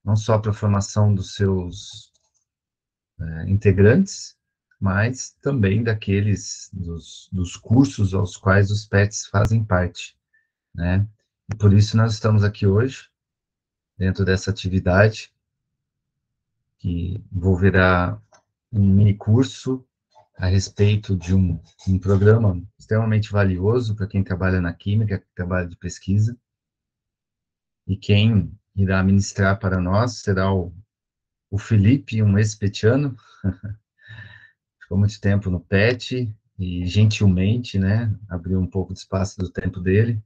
não só para a formação dos seus integrantes, mas também dos cursos aos quais os PETs fazem parte, né? E por isso nós estamos aqui hoje, dentro dessa atividade, que envolverá um mini curso a respeito de um programa extremamente valioso para quem trabalha na química, que trabalha de pesquisa, e quem irá ministrar para nós será o Felipe, um ex-petiano, ficou muito tempo no PET, e gentilmente, né, abriu um pouco de espaço do tempo dele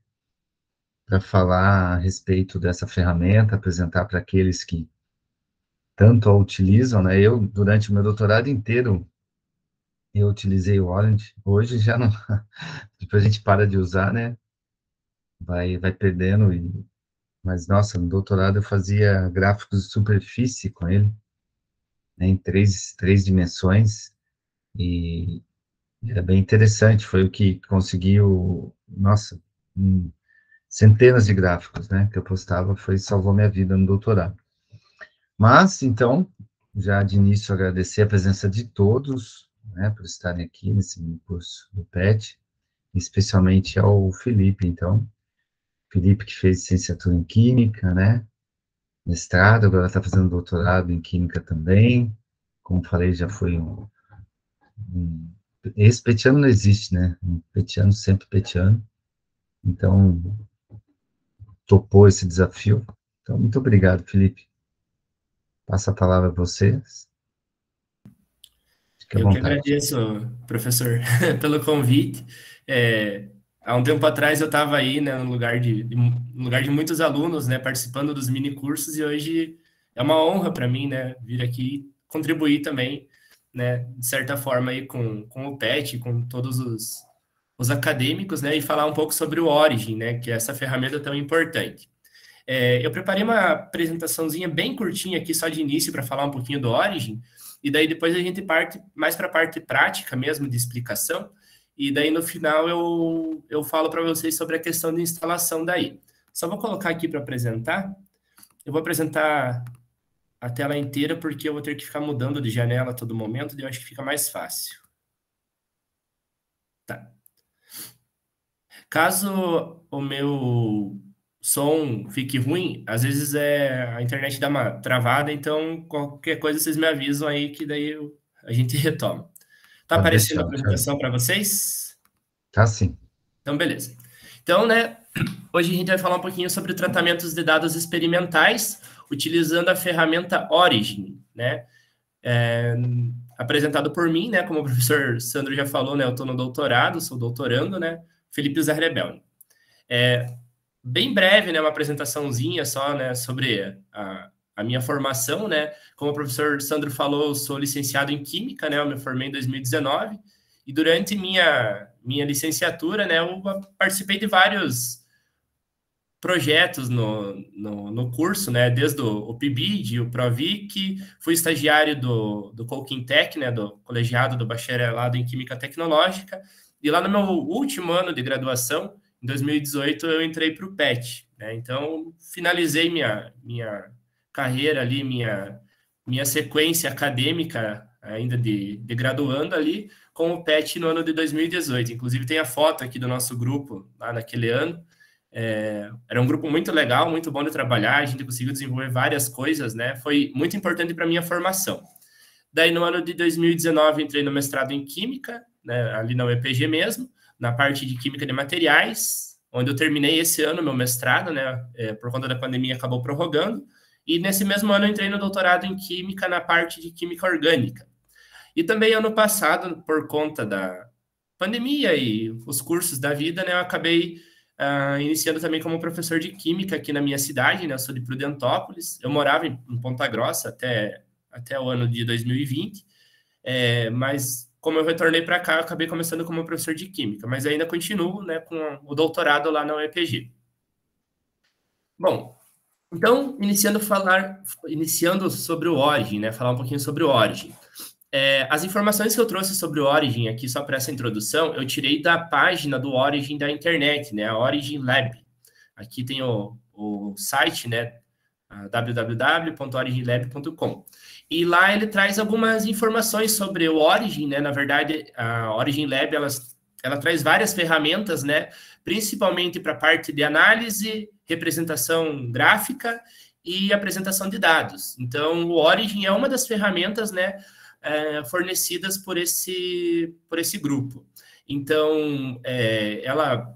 para falar a respeito dessa ferramenta, apresentar para aqueles que tanto a utilizam, né? Eu, durante o meu doutorado inteiro, eu utilizei o Orange. Hoje já não, depois a gente para de usar, né? Vai perdendo. Mas, nossa, no doutorado eu fazia gráficos de superfície com ele, né, em três dimensões, e era bem interessante. Foi o que conseguiu, nossa, centenas de gráficos, né, que eu postava, salvou minha vida no doutorado. Mas, então, já de início agradecer a presença de todos, né, por estarem aqui nesse curso do PET, especialmente ao Felipe, então, Felipe que fez licenciatura em Química, né, mestrado, agora está fazendo doutorado em Química também, como falei, já foi esse petiano não existe, né, um petiano sempre petiano, então, topou esse desafio, então, muito obrigado, Felipe. Passo a palavra a vocês. Fique à Eu que vontade. agradeço, professor, pelo convite. Há um tempo atrás eu estava aí, né, no lugar de muitos alunos, né, participando dos mini cursos, e hoje é uma honra para mim, né, vir aqui contribuir também, né, de certa forma aí com o PET, com todos os acadêmicos, né, e falar um pouco sobre o Origin, né, que é essa ferramenta tão importante. Eu preparei uma apresentaçãozinha bem curtinha aqui, só de início, para falar um pouquinho do Origin, e daí depois a gente parte mais para a parte prática mesmo, de explicação, e daí no final eu falo para vocês sobre a questão de instalação daí. Só vou colocar aqui para apresentar. Eu vou apresentar a tela inteira, porque eu vou ter que ficar mudando de janela a todo momento, e eu acho que fica mais fácil. Tá. Caso o meu som fique ruim, às vezes a internet dá uma travada, então qualquer coisa vocês me avisam aí que daí a gente retoma. Tá Pode aparecendo a deixar, Thiago. apresentação para vocês? Tá sim. Então, beleza. Então, né, hoje a gente vai falar um pouquinho sobre tratamentos de dados experimentais utilizando a ferramenta Origin, né? Apresentado por mim, né, como o professor Sandro já falou, né, eu estou no doutorado, sou doutorando, né, Felipe Zarrebel. Bem breve, né, uma apresentaçãozinha só, né, sobre a minha formação, né, como o professor Sandro falou, eu sou licenciado em Química, né, eu me formei em 2019, e durante minha licenciatura, né, eu participei de vários projetos no curso, né, desde o PIBID, o PROVIC, fui estagiário do Colquintec, né, do colegiado do bacharelado em Química Tecnológica, e lá no meu último ano de graduação, em 2018, eu entrei para o PET, né, então finalizei minha carreira ali, minha sequência acadêmica ainda de graduando ali, com o PET no ano de 2018, inclusive tem a foto aqui do nosso grupo lá naquele ano. Era um grupo muito legal, muito bom de trabalhar, a gente conseguiu desenvolver várias coisas, né? Foi muito importante para a minha formação. Daí, no ano de 2019, entrei no mestrado em Química, né, ali na UEPG mesmo, na parte de Química de Materiais, onde eu terminei esse ano meu mestrado, né? Por conta da pandemia, acabou prorrogando. E nesse mesmo ano, eu entrei no doutorado em Química, na parte de Química Orgânica. E também, ano passado, por conta da pandemia e os cursos da vida, né? Eu acabei iniciando também como professor de Química aqui na minha cidade, né? Eu sou de Prudentópolis. Eu morava em Ponta Grossa até o ano de 2020, mas como eu retornei para cá, eu acabei começando como professor de Química, mas ainda continuo, né, com o doutorado lá na UEPG. Bom, então, iniciando sobre o Origin, né, falar um pouquinho sobre o Origin. As informações que eu trouxe sobre o Origin aqui, só para essa introdução, eu tirei da página do Origin da internet, né, a Origin Lab. Aqui tem o site, né, www.originlab.com. E lá ele traz algumas informações sobre o Origin, né? Na verdade, a Origin Lab, ela traz várias ferramentas, né? Principalmente para a parte de análise, representação gráfica e apresentação de dados. Então, o Origin é uma das ferramentas, né, fornecidas por esse grupo. Então, ela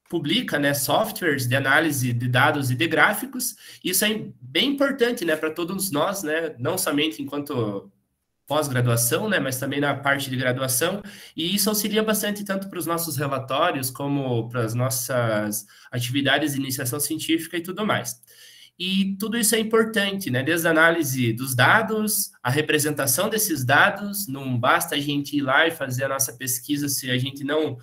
publica, né, softwares de análise de dados e de gráficos. Isso é bem importante, né, para todos nós, né, não somente enquanto pós-graduação, né, mas também na parte de graduação, e isso auxilia bastante tanto para os nossos relatórios como para as nossas atividades de iniciação científica e tudo mais. E tudo isso é importante, né, desde a análise dos dados, a representação desses dados, não basta a gente ir lá e fazer a nossa pesquisa se a gente não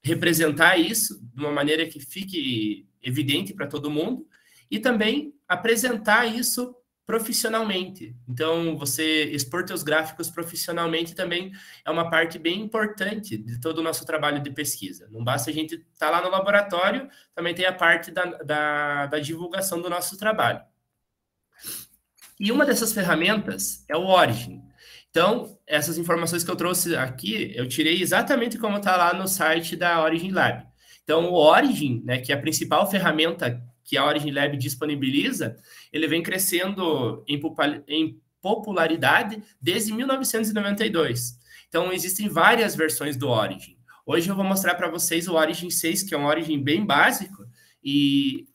representar isso de uma maneira que fique evidente para todo mundo, e também apresentar isso profissionalmente. Então, você expor seus gráficos profissionalmente também é uma parte bem importante de todo o nosso trabalho de pesquisa. Não basta a gente estar lá no laboratório, também tem a parte da divulgação do nosso trabalho. E uma dessas ferramentas é o Origin. Então, essas informações que eu trouxe aqui, eu tirei exatamente como está lá no site da Origin Lab. Então, o Origin, né, que é a principal ferramenta que a Origin Lab disponibiliza, ele vem crescendo em popularidade desde 1992. Então, existem várias versões do Origin. Hoje eu vou mostrar para vocês o Origin 6, que é um Origin bem básico,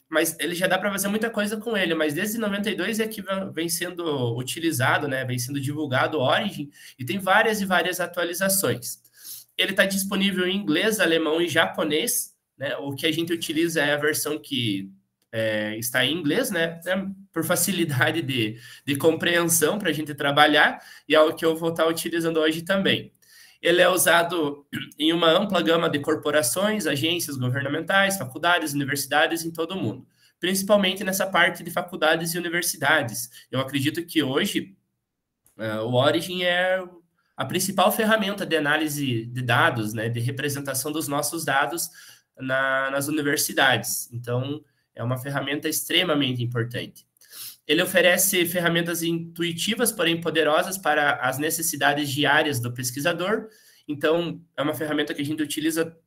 mas ele já dá para fazer muita coisa com ele, mas desde 92 é que vem sendo utilizado, né, vem sendo divulgado o Origin, e tem várias e várias atualizações. Ele está disponível em inglês, alemão e japonês, né? O que a gente utiliza é a versão que está em inglês, né, por facilidade de compreensão para a gente trabalhar, e é o que eu vou estar utilizando hoje também. Ele é usado em uma ampla gama de corporações, agências governamentais, faculdades, universidades em todo o mundo, principalmente nessa parte de faculdades e universidades. Eu acredito que hoje o Origin é a principal ferramenta de análise de dados, né, de representação dos nossos dados nas universidades. Então, é uma ferramenta extremamente importante. Ele oferece ferramentas intuitivas, porém poderosas para as necessidades diárias do pesquisador. Então, é uma ferramenta que a gente utiliza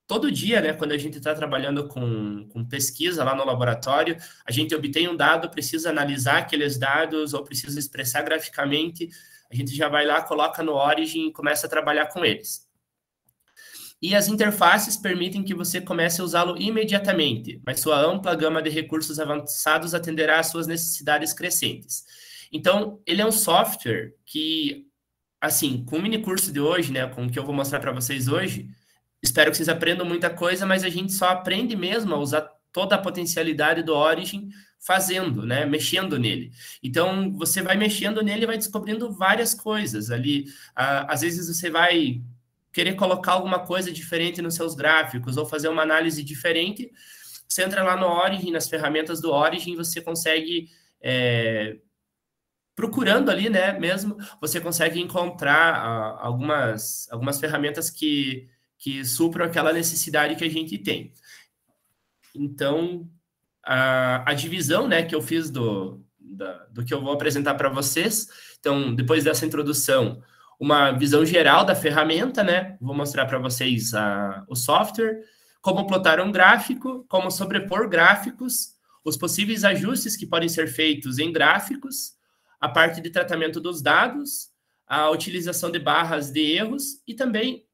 todo dia, né? Quando a gente está trabalhando com pesquisa lá no laboratório, a gente obtém um dado, precisa analisar aqueles dados ou precisa expressar graficamente, a gente já vai lá, coloca no Origin e começa a trabalhar com eles. E as interfaces permitem que você comece a usá-lo imediatamente, mas sua ampla gama de recursos avançados atenderá às suas necessidades crescentes. Então, ele é um software que, assim, com o mini curso de hoje, né, com o que eu vou mostrar para vocês hoje, espero que vocês aprendam muita coisa, mas a gente só aprende mesmo a usar toda a potencialidade do Origin fazendo, né, mexendo nele. Então, você vai mexendo nele e vai descobrindo várias coisas ali. Às vezes você vai querer colocar alguma coisa diferente nos seus gráficos ou fazer uma análise diferente, você entra lá no Origin, nas ferramentas do Origin, você consegue, procurando ali, né, mesmo, você consegue encontrar algumas ferramentas que supram aquela necessidade que a gente tem. Então, a divisão, né, que eu fiz do que eu vou apresentar para vocês, então, depois dessa introdução, uma visão geral da ferramenta, né? Vou mostrar para vocês o software, como plotar um gráfico, como sobrepor gráficos, os possíveis ajustes que podem ser feitos em gráficos, a parte de tratamento dos dados, a utilização de barras de erros e também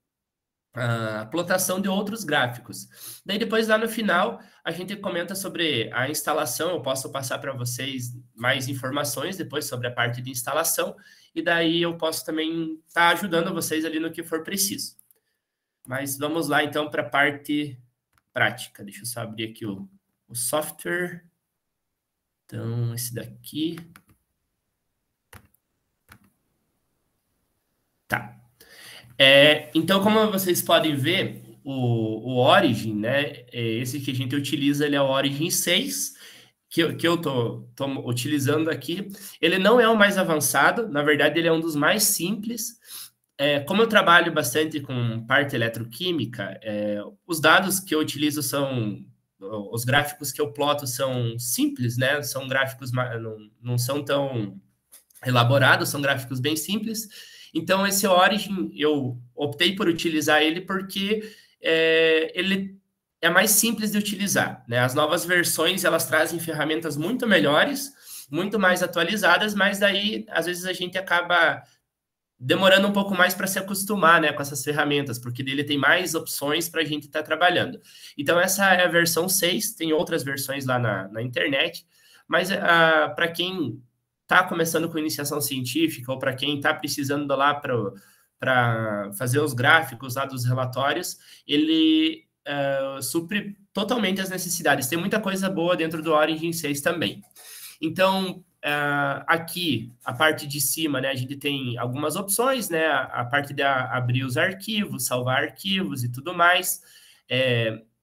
a plotação de outros gráficos. Daí depois, lá no final, a gente comenta sobre a instalação, eu posso passar para vocês mais informações depois sobre a parte de instalação, e daí eu posso também estar ajudando vocês ali no que for preciso. Mas vamos lá, então, para a parte prática. Deixa eu só abrir aqui o software. Então, esse daqui. Tá. Então, como vocês podem ver, o Origin, né, esse que a gente utiliza, ele é o Origin 6, que eu tô utilizando aqui. Ele não é o mais avançado, na verdade, ele é um dos mais simples. Como eu trabalho bastante com parte eletroquímica, os dados que eu utilizo são os gráficos que eu ploto são simples, né? São gráficos, não são tão elaborados, são gráficos bem simples. Então, esse Origin, eu optei por utilizar ele porque ele é mais simples de utilizar, né? As novas versões, elas trazem ferramentas muito melhores, muito mais atualizadas, mas daí, às vezes, a gente acaba demorando um pouco mais para se acostumar, né, com essas ferramentas, porque dele tem mais opções para a gente estar trabalhando. Então, essa é a versão 6, tem outras versões lá na internet, mas para quem está começando com iniciação científica, ou para quem está precisando lá para fazer os gráficos lá dos relatórios, ele supre totalmente as necessidades. Tem muita coisa boa dentro do Origin 6 também. Então, aqui, a parte de cima, né, a gente tem algumas opções, né, a parte de abrir os arquivos, salvar arquivos e tudo mais.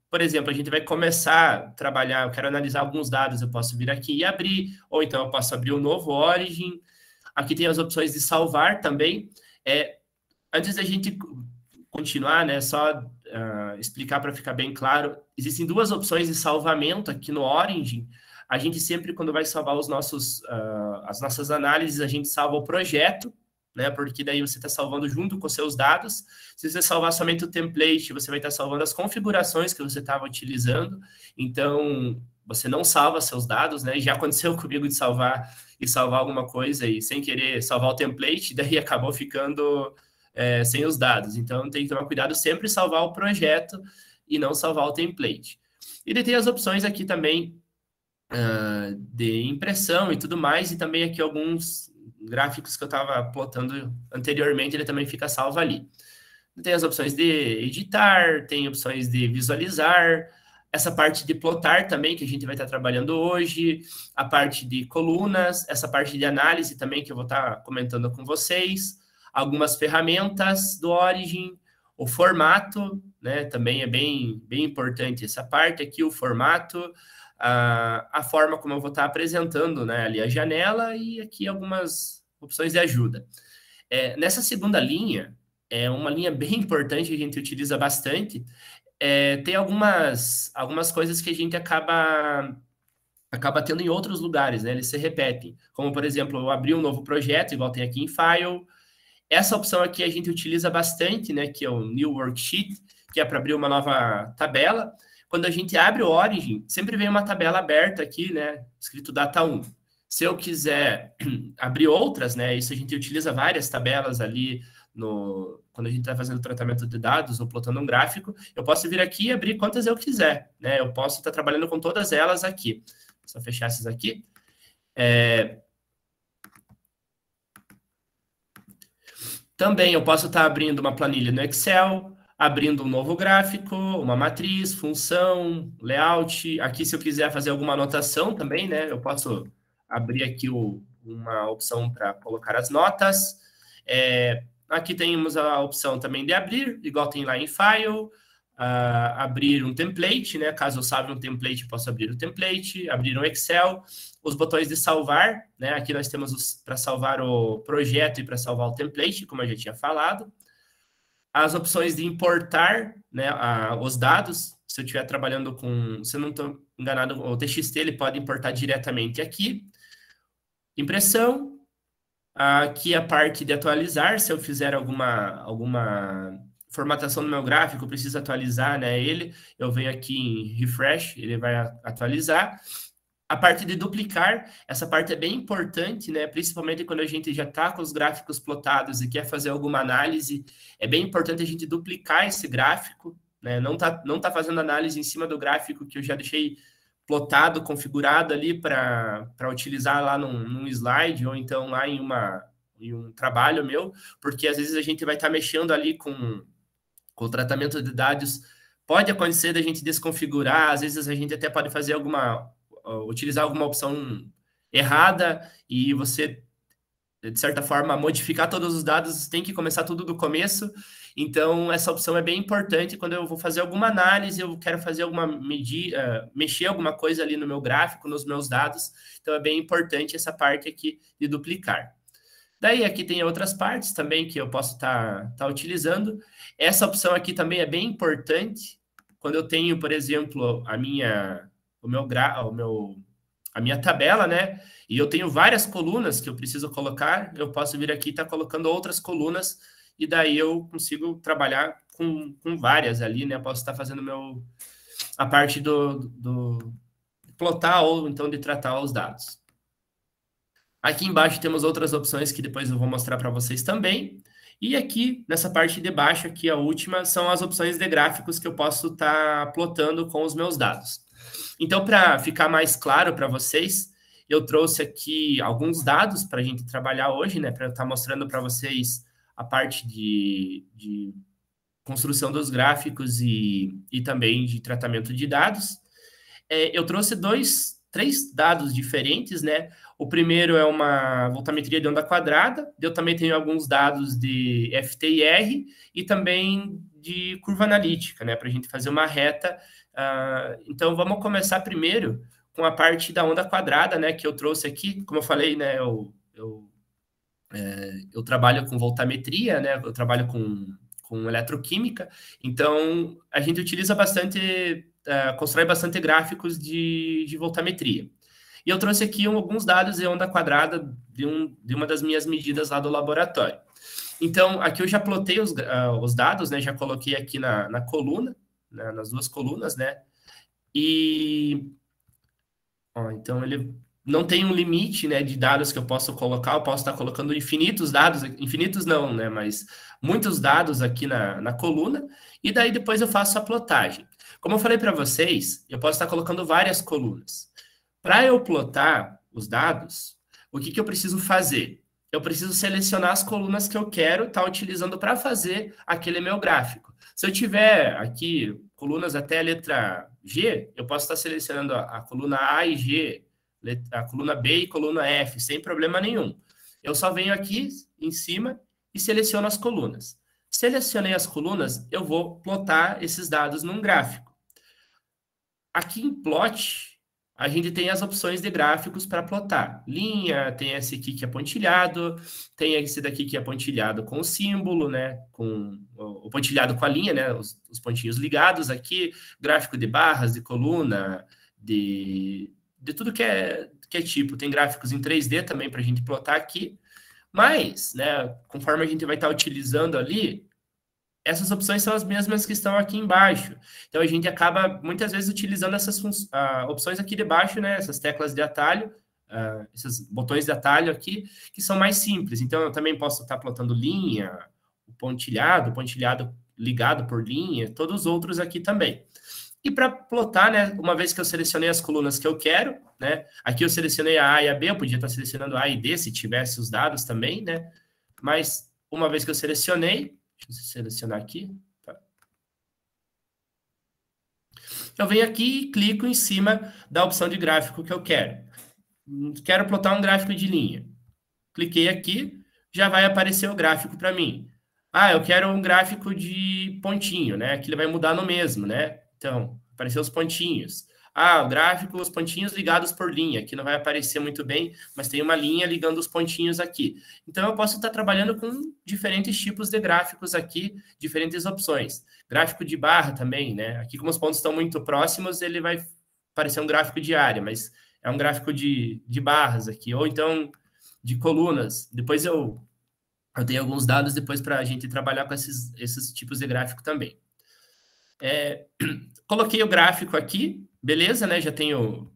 Por exemplo, a gente vai começar a trabalhar, eu quero analisar alguns dados, eu posso vir aqui e abrir, ou então eu posso abrir um novo Origin. Aqui tem as opções de salvar também. Antes da gente continuar, né, só explicar para ficar bem claro, existem duas opções de salvamento aqui no Origin. A gente sempre, quando vai salvar as nossas análises, a gente salva o projeto, né? Porque daí você está salvando junto com os seus dados. Se você salvar somente o template, você vai estar salvando as configurações que você estava utilizando. Então, você não salva seus dados, né? Já aconteceu comigo de salvar alguma coisa e sem querer salvar o template, daí acabou ficando sem os dados. Então, tem que tomar cuidado sempre salvar o projeto e não salvar o template. E daí tem as opções aqui também de impressão e tudo mais, e também aqui alguns gráficos que eu estava plotando anteriormente, ele também fica salvo ali. Tem as opções de editar, tem opções de visualizar, essa parte de plotar também, que a gente vai estar trabalhando hoje, a parte de colunas, essa parte de análise também, que eu vou estar comentando com vocês, algumas ferramentas do Origin, o formato, né, também é bem importante essa parte aqui, o formato, a forma como eu vou estar apresentando, né, ali a janela e aqui algumas opções de ajuda. Nessa segunda linha, é uma linha bem importante que a gente utiliza bastante, tem algumas coisas que a gente acaba tendo em outros lugares, né, eles se repetem, como, por exemplo, eu abri um novo projeto, igual tem aqui em File. Essa opção aqui a gente utiliza bastante, né, que é o New Worksheet, que é para abrir uma nova tabela. Quando a gente abre o Origin, sempre vem uma tabela aberta aqui, né, escrito data 1. Se eu quiser abrir outras, né, isso a gente utiliza várias tabelas ali quando a gente está fazendo tratamento de dados ou plotando um gráfico, eu posso vir aqui e abrir quantas eu quiser, né, eu posso estar trabalhando com todas elas aqui. Só fechar essas aqui. Também eu posso estar abrindo uma planilha no Excel, abrindo um novo gráfico, uma matriz, função, layout. Aqui, se eu quiser fazer alguma anotação também, né, eu posso abrir aqui uma opção para colocar as notas. Aqui temos a opção também de abrir, igual tem lá em File, abrir um template, né? Caso eu saiba um template, eu posso abrir o template, abrir um Excel, os botões de salvar, né? Aqui nós temos para salvar o projeto e para salvar o template, como eu já tinha falado. As opções de importar, né, os dados, se eu estiver trabalhando com, se eu não estou enganado, o TXT ele pode importar diretamente aqui. Impressão, aqui a parte de atualizar, se eu fizer alguma formatação no meu gráfico, eu preciso atualizar, né, eu venho aqui em refresh, ele vai atualizar. A parte de duplicar, essa parte é bem importante, né? Principalmente quando a gente já está com os gráficos plotados e quer fazer alguma análise, é bem importante a gente duplicar esse gráfico, né? Não tá fazendo análise em cima do gráfico que eu já deixei plotado, configurado ali para utilizar lá num slide ou então lá em um trabalho meu, porque às vezes a gente vai estar mexendo ali com o tratamento de dados, pode acontecer da gente desconfigurar, às vezes a gente até pode fazer utilizar alguma opção errada e você, de certa forma, modificar todos os dados, tem que começar tudo do começo. Então, essa opção é bem importante quando eu vou fazer alguma análise, eu quero fazer mexer alguma coisa ali no meu gráfico, nos meus dados. Então, é bem importante essa parte aqui de duplicar. Daí, aqui tem outras partes também que eu posso estar utilizando. Essa opção aqui também é bem importante quando eu tenho, por exemplo, a minha tabela, né? E eu tenho várias colunas que eu preciso colocar, eu posso vir aqui e estar colocando outras colunas, e daí eu consigo trabalhar com várias ali, né? Posso estar fazendo a parte do plotar ou então de tratar os dados. Aqui embaixo temos outras opções que depois eu vou mostrar para vocês também. E aqui, nessa parte de baixo, aqui a última, são as opções de gráficos que eu posso estar plotando com os meus dados. Então, para ficar mais claro para vocês, eu trouxe aqui alguns dados para a gente trabalhar hoje, né? Para eu estar mostrando para vocês a parte de construção dos gráficos e também de tratamento de dados. Eu trouxe três dados diferentes, né? O primeiro é uma voltametria de onda quadrada, eu também tenho alguns dados de FTIR e também de curva analítica, né? Para a gente fazer uma reta. Então, vamos começar primeiro com a parte da onda quadrada, né? Que eu trouxe aqui. Como eu falei, né? Eu trabalho com voltametria, né? Eu trabalho com eletroquímica. Então, a gente utiliza bastante, constrói bastante gráficos de voltametria. E eu trouxe aqui alguns dados de onda quadrada de uma das minhas medidas lá do laboratório. Então, aqui eu já plotei os dados, né? Já coloquei aqui na coluna, né? Nas duas colunas, né? E então ele não tem um limite, né, de dados que eu posso colocar. Eu posso estar colocando infinitos dados, infinitos não, né? Mas muitos dados aqui na coluna. E daí depois eu faço a plotagem. Como eu falei para vocês, eu posso estar colocando várias colunas. Para eu plotar os dados, o que eu preciso fazer? Eu preciso selecionar as colunas que eu quero estar utilizando para fazer aquele meu gráfico. Se eu tiver aqui colunas até a letra G, eu posso estar selecionando a coluna A e G, a coluna B e coluna F, sem problema nenhum. Eu só venho aqui em cima e seleciono as colunas. Selecionei as colunas, eu vou plotar esses dados num gráfico. Aqui em plot, a gente tem as opções de gráficos para plotar. Linha, tem esse aqui que é pontilhado, tem esse daqui que é pontilhado com o símbolo, né? Com o pontilhado com a linha, né? Os pontinhos ligados aqui, gráfico de barras, de coluna, de tudo que é tipo. Tem gráficos em 3D também para a gente plotar aqui. Mas, né, conforme a gente vai estar utilizando ali, essas opções são as mesmas que estão aqui embaixo. Então, a gente acaba, muitas vezes, utilizando essas opções aqui de baixo, né? Essas teclas de atalho, esses botões de atalho aqui, que são mais simples. Então, eu também posso estar plotando linha, o pontilhado ligado por linha, todos os outros aqui também. E para plotar, né? Uma vez que eu selecionei as colunas que eu quero, né? Aqui eu selecionei a A e a B, eu podia estar selecionando A e D, se tivesse os dados também, né? Mas, uma vez que eu selecionei, deixa eu selecionar aqui. Tá. Eu venho aqui e clico em cima da opção de gráfico que eu quero. Quero plotar um gráfico de linha. Cliquei aqui, já vai aparecer o gráfico para mim. Eu quero um gráfico de pontinho, né? Que ele vai mudar no mesmo, né? Então, apareceu os pontinhos. O gráfico, os pontinhos ligados por linha. Aqui não vai aparecer muito bem, mas tem uma linha ligando os pontinhos aqui. Então, eu posso estar trabalhando com diferentes tipos de gráficos aqui, diferentes opções. Gráfico de barra também, né? Aqui, como os pontos estão muito próximos, ele vai parecer um gráfico de área, mas é um gráfico de barras aqui, ou então de colunas. Depois eu tenho alguns dados depois para a gente trabalhar com esses tipos de gráfico também. Coloquei o gráfico aqui, beleza, né? Já tenho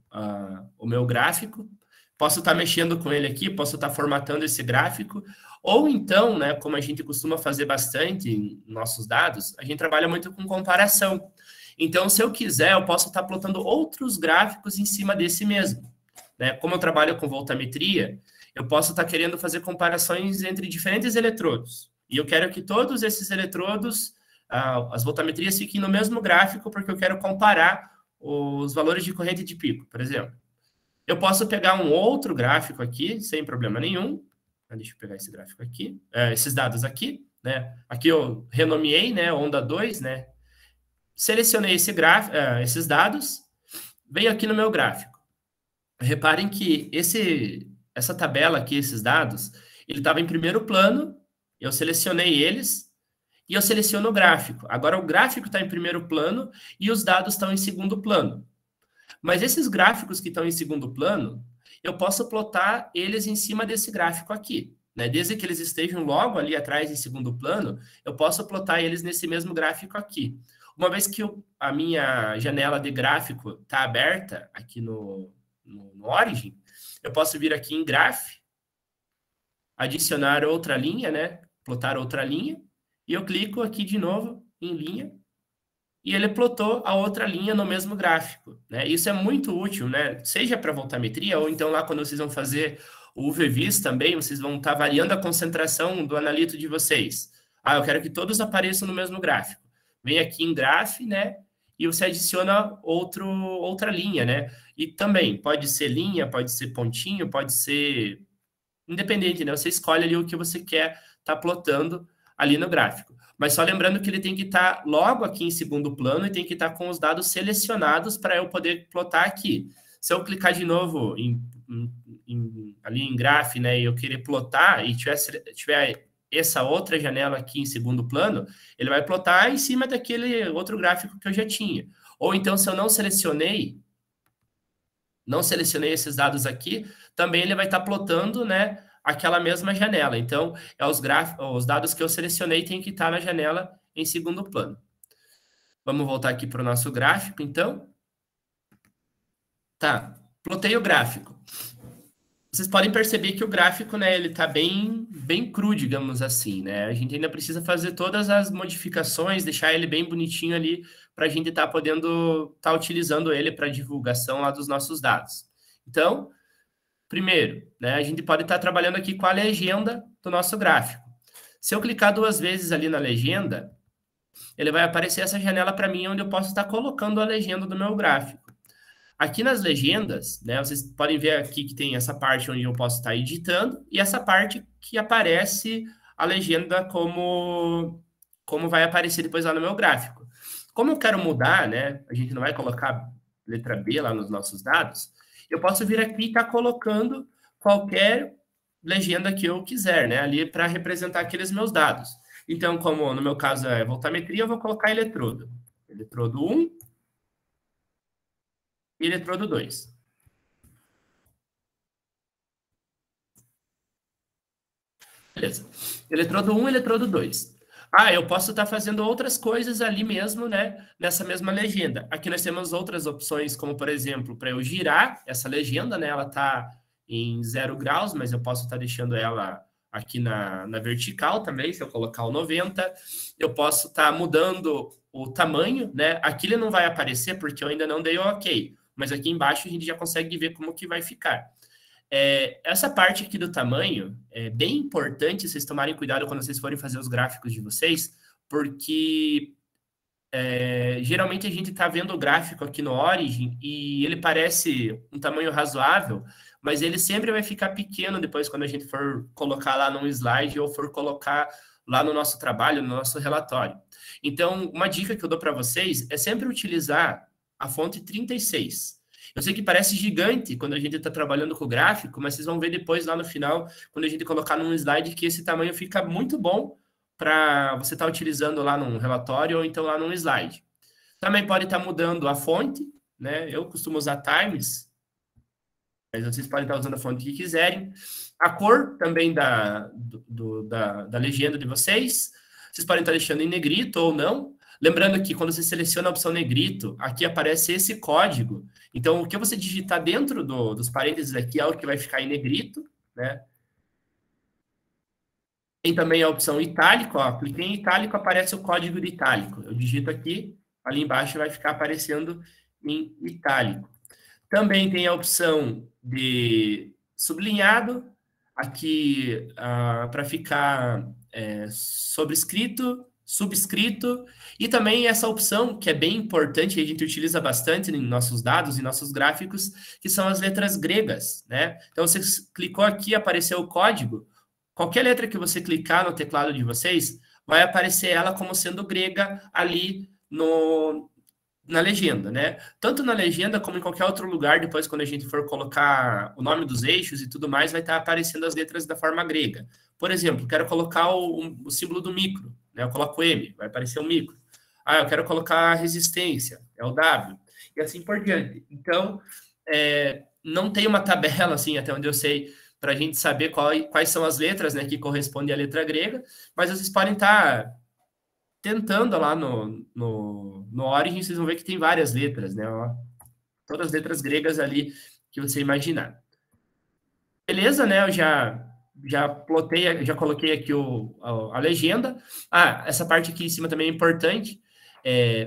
o meu gráfico. Posso estar mexendo com ele aqui, posso estar formatando esse gráfico. Ou então, né, como a gente costuma fazer bastante em nossos dados, a gente trabalha muito com comparação. Então, se eu quiser, eu posso estar plotando outros gráficos em cima desse mesmo. Né? Como eu trabalho com voltametria, eu posso estar querendo fazer comparações entre diferentes eletrodos. E eu quero que todos esses eletrodos, as voltametrias fiquem no mesmo gráfico, porque eu quero comparar os valores de corrente de pico, por exemplo. Eu posso pegar um outro gráfico aqui, sem problema nenhum. Deixa eu pegar esse gráfico aqui, esses dados aqui, né? Aqui eu renomeei, né? Onda 2, né? Selecionei esses dados, venho aqui no meu gráfico. Reparem que essa tabela aqui, esses dados, ele estava em primeiro plano, eu selecionei eles, e eu seleciono o gráfico. Agora o gráfico está em primeiro plano e os dados estão em segundo plano. Mas esses gráficos que estão em segundo plano, eu posso plotar eles em cima desse gráfico aqui, né? Desde que eles estejam logo ali atrás em segundo plano, eu posso plotar eles nesse mesmo gráfico aqui. Uma vez que a minha janela de gráfico está aberta aqui no Origin, eu posso vir aqui em Graph, adicionar outra linha, né? Plotar outra linha, e eu clico aqui de novo em linha, e ele plotou a outra linha no mesmo gráfico, né? Isso é muito útil, né? Seja para voltametria, ou então lá quando vocês vão fazer o UV-Vis também, vocês vão estar variando a concentração do analito de vocês. Ah, eu quero que todos apareçam no mesmo gráfico. Vem aqui em Graph, né? E você adiciona outra linha, né? E também pode ser linha, pode ser pontinho, pode ser independente, né? Você escolhe ali o que você quer estar plotando ali no gráfico. Mas só lembrando que ele tem que estar logo aqui em segundo plano e tem que estar com os dados selecionados para eu poder plotar aqui. Se eu clicar de novo ali em Graph, né, e eu querer plotar e tiver essa outra janela aqui em segundo plano, ele vai plotar em cima daquele outro gráfico que eu já tinha. Ou então, se eu não selecionei esses dados aqui, também ele vai estar plotando, né, aquela mesma janela. Então, os dados que eu selecionei têm que estar na janela em segundo plano. Vamos voltar aqui para o nosso gráfico, então. Tá, plotei o gráfico. Vocês podem perceber que o gráfico, né, ele está bem cru, digamos assim, né? A gente ainda precisa fazer todas as modificações, deixar ele bem bonitinho ali, para a gente estar podendo estar utilizando ele para divulgação lá dos nossos dados. Então, primeiro, né, a gente pode estar trabalhando aqui com a legenda do nosso gráfico. Se eu clicar 2 vezes ali na legenda, ele vai aparecer essa janela para mim, onde eu posso estar colocando a legenda do meu gráfico. Aqui nas legendas, né, vocês podem ver aqui que tem essa parte onde eu posso estar editando e essa parte que aparece a legenda como vai aparecer depois lá no meu gráfico. Como eu quero mudar, né, a gente não vai colocar letra B lá nos nossos dados, eu posso vir aqui e estar colocando qualquer legenda que eu quiser, né, ali para representar aqueles meus dados. Então, como no meu caso é voltametria, eu vou colocar eletrodo. Eletrodo 1 e eletrodo 2. Beleza. Eletrodo 1 e eletrodo 2. Ah, eu posso estar fazendo outras coisas ali mesmo, né? Nessa mesma legenda. Aqui nós temos outras opções, como, por exemplo, para eu girar essa legenda, né? Ela está em 0 graus, mas eu posso estar deixando ela aqui na vertical também, se eu colocar o 90. Eu posso estar mudando o tamanho, né? Aqui ele não vai aparecer porque eu ainda não dei o OK. Mas aqui embaixo a gente já consegue ver como que vai ficar. Essa parte aqui do tamanho é bem importante vocês tomarem cuidado quando vocês forem fazer os gráficos de vocês, porque geralmente a gente está vendo o gráfico aqui no Origin e ele parece um tamanho razoável, mas ele sempre vai ficar pequeno depois quando a gente for colocar lá num slide ou for colocar lá no nosso trabalho, no nosso relatório. Então, uma dica que eu dou para vocês é sempre utilizar a fonte 36. Eu sei que parece gigante quando a gente está trabalhando com o gráfico, mas vocês vão ver depois lá no final, quando a gente colocar num slide, que esse tamanho fica muito bom para você estar utilizando lá num relatório ou então lá num slide. Também pode estar mudando a fonte, né? Eu costumo usar Times, mas vocês podem estar usando a fonte que quiserem. A cor também da legenda de vocês. Vocês podem estar deixando em negrito ou não. Lembrando que quando você seleciona a opção negrito, aqui aparece esse código. Então, o que você digitar dentro dos parênteses aqui é o que vai ficar em negrito, né? Tem também a opção itálico, ó. Cliquei em itálico, aparece o código de itálico. Eu digito aqui, ali embaixo vai ficar aparecendo em itálico. Também tem a opção de sublinhado, aqui para ficar sobrescrito, subscrito, e também essa opção, que é bem importante, a gente utiliza bastante em nossos dados e nossos gráficos, que são as letras gregas, né? Então, você clicou aqui, apareceu o código, qualquer letra que você clicar no teclado de vocês, vai aparecer ela como sendo grega ali na legenda, né? Tanto na legenda como em qualquer outro lugar, depois quando a gente for colocar o nome dos eixos e tudo mais, vai estar aparecendo as letras da forma grega. Por exemplo, quero colocar o símbolo do micro, né? Eu coloco M, vai aparecer o micro. Ah, eu quero colocar resistência, é o W, e assim por diante. Então, não tem uma tabela, assim, até onde eu sei, para a gente saber quais são as letras, né, que correspondem à letra grega, mas vocês podem estar tentando lá no Origin, vocês vão ver que tem várias letras, né? Ó, todas as letras gregas ali que você imaginar. Beleza, né? Eu já plotei, já coloquei aqui a legenda. Ah, essa parte aqui em cima também é importante.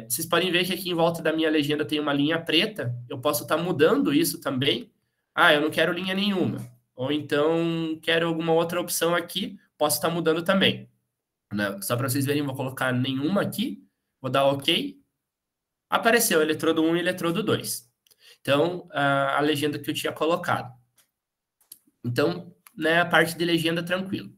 Vocês podem ver que aqui em volta da minha legenda tem uma linha preta. Eu posso estar mudando isso também. Ah, eu não quero linha nenhuma. Ou então quero alguma outra opção aqui. Posso estar mudando também. Né? Só para vocês verem, vou colocar nenhuma aqui. Vou dar OK. Apareceu eletrodo 1 e eletrodo 2. Então, a legenda que eu tinha colocado. Então, né, a parte de legenda tranquilo.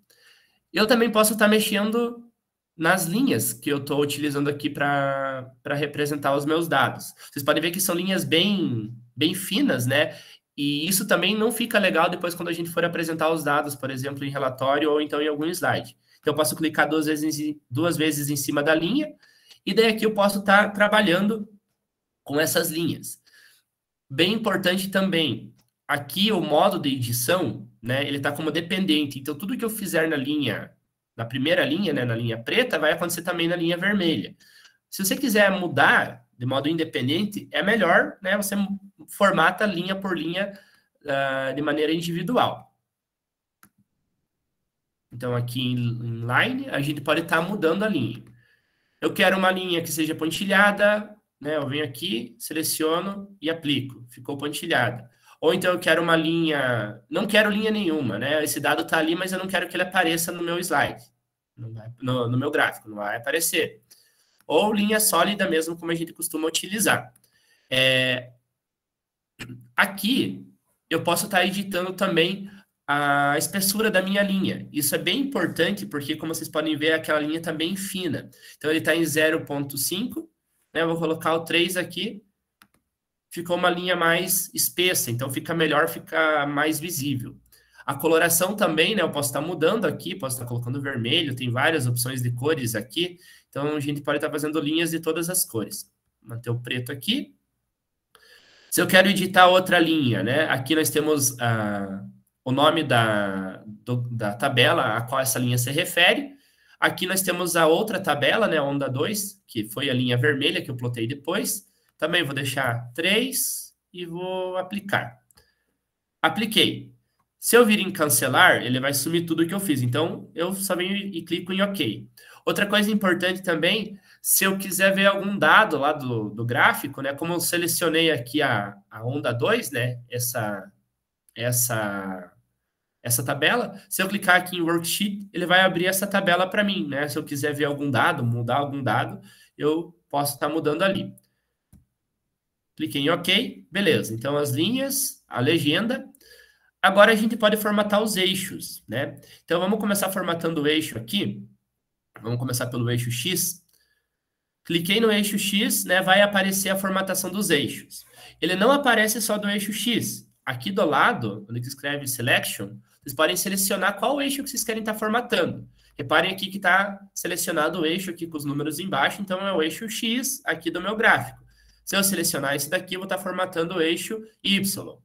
Eu também posso estar mexendo nas linhas que eu estou utilizando aqui para representar os meus dados. Vocês podem ver que são linhas bem finas, né? E isso também não fica legal depois quando a gente for apresentar os dados, por exemplo, em relatório ou então em algum slide. Então, eu posso clicar duas vezes em cima da linha, e daí aqui eu posso estar trabalhando com essas linhas. Bem importante também, aqui o modo de edição, né, ele está como dependente. Então, tudo que eu fizer na primeira linha, né, na linha preta, vai acontecer também na linha vermelha. Se você quiser mudar de modo independente, é melhor, né, você formata linha por linha de maneira individual. Então, aqui em line, a gente pode estar mudando a linha. Eu quero uma linha que seja pontilhada, né? Eu venho aqui, seleciono e aplico. Ficou pontilhada. Ou então eu quero uma linha... Não quero linha nenhuma, né? Esse dado está ali, mas eu não quero que ele apareça no meu slide. No meu gráfico, não vai aparecer. Ou linha sólida mesmo, como a gente costuma utilizar. Aqui, eu posso estar editando também a espessura da minha linha. Isso é bem importante, porque, como vocês podem ver, aquela linha está bem fina. Então, ele está em 0,5, né? Eu vou colocar o 3 aqui. Ficou uma linha mais espessa, então fica melhor, fica mais visível. A coloração também, né? Eu posso estar mudando aqui, posso estar colocando vermelho, tem várias opções de cores aqui. Então, a gente pode estar fazendo linhas de todas as cores. Vou manter o preto aqui. Se eu quero editar outra linha, né? Aqui nós temos o nome da tabela a qual essa linha se refere. Aqui nós temos a outra tabela, né? Onda 2, que foi a linha vermelha que eu plotei depois. Também vou deixar 3 e vou aplicar. Apliquei. Se eu vir em cancelar, ele vai sumir tudo que eu fiz. Então, eu só venho e clico em OK. Outra coisa importante também, se eu quiser ver algum dado lá do gráfico, né? Como eu selecionei aqui a onda 2, né? Essa tabela, se eu clicar aqui em Worksheet, ele vai abrir essa tabela para mim, né? Se eu quiser ver algum dado, mudar algum dado, eu posso estar mudando ali. Cliquei em OK, beleza. Então, as linhas, a legenda. Agora, a gente pode formatar os eixos, né? Então, vamos começar formatando o eixo aqui. Vamos começar pelo eixo X. Cliquei no eixo X, né? Vai aparecer a formatação dos eixos. Ele não aparece só do eixo X. Aqui do lado, onde escreve Selection, vocês podem selecionar qual eixo que vocês querem estar formatando. Reparem aqui que está selecionado o eixo aqui com os números embaixo, então é o eixo X aqui do meu gráfico. Se eu selecionar esse daqui, eu vou estar formatando o eixo Y.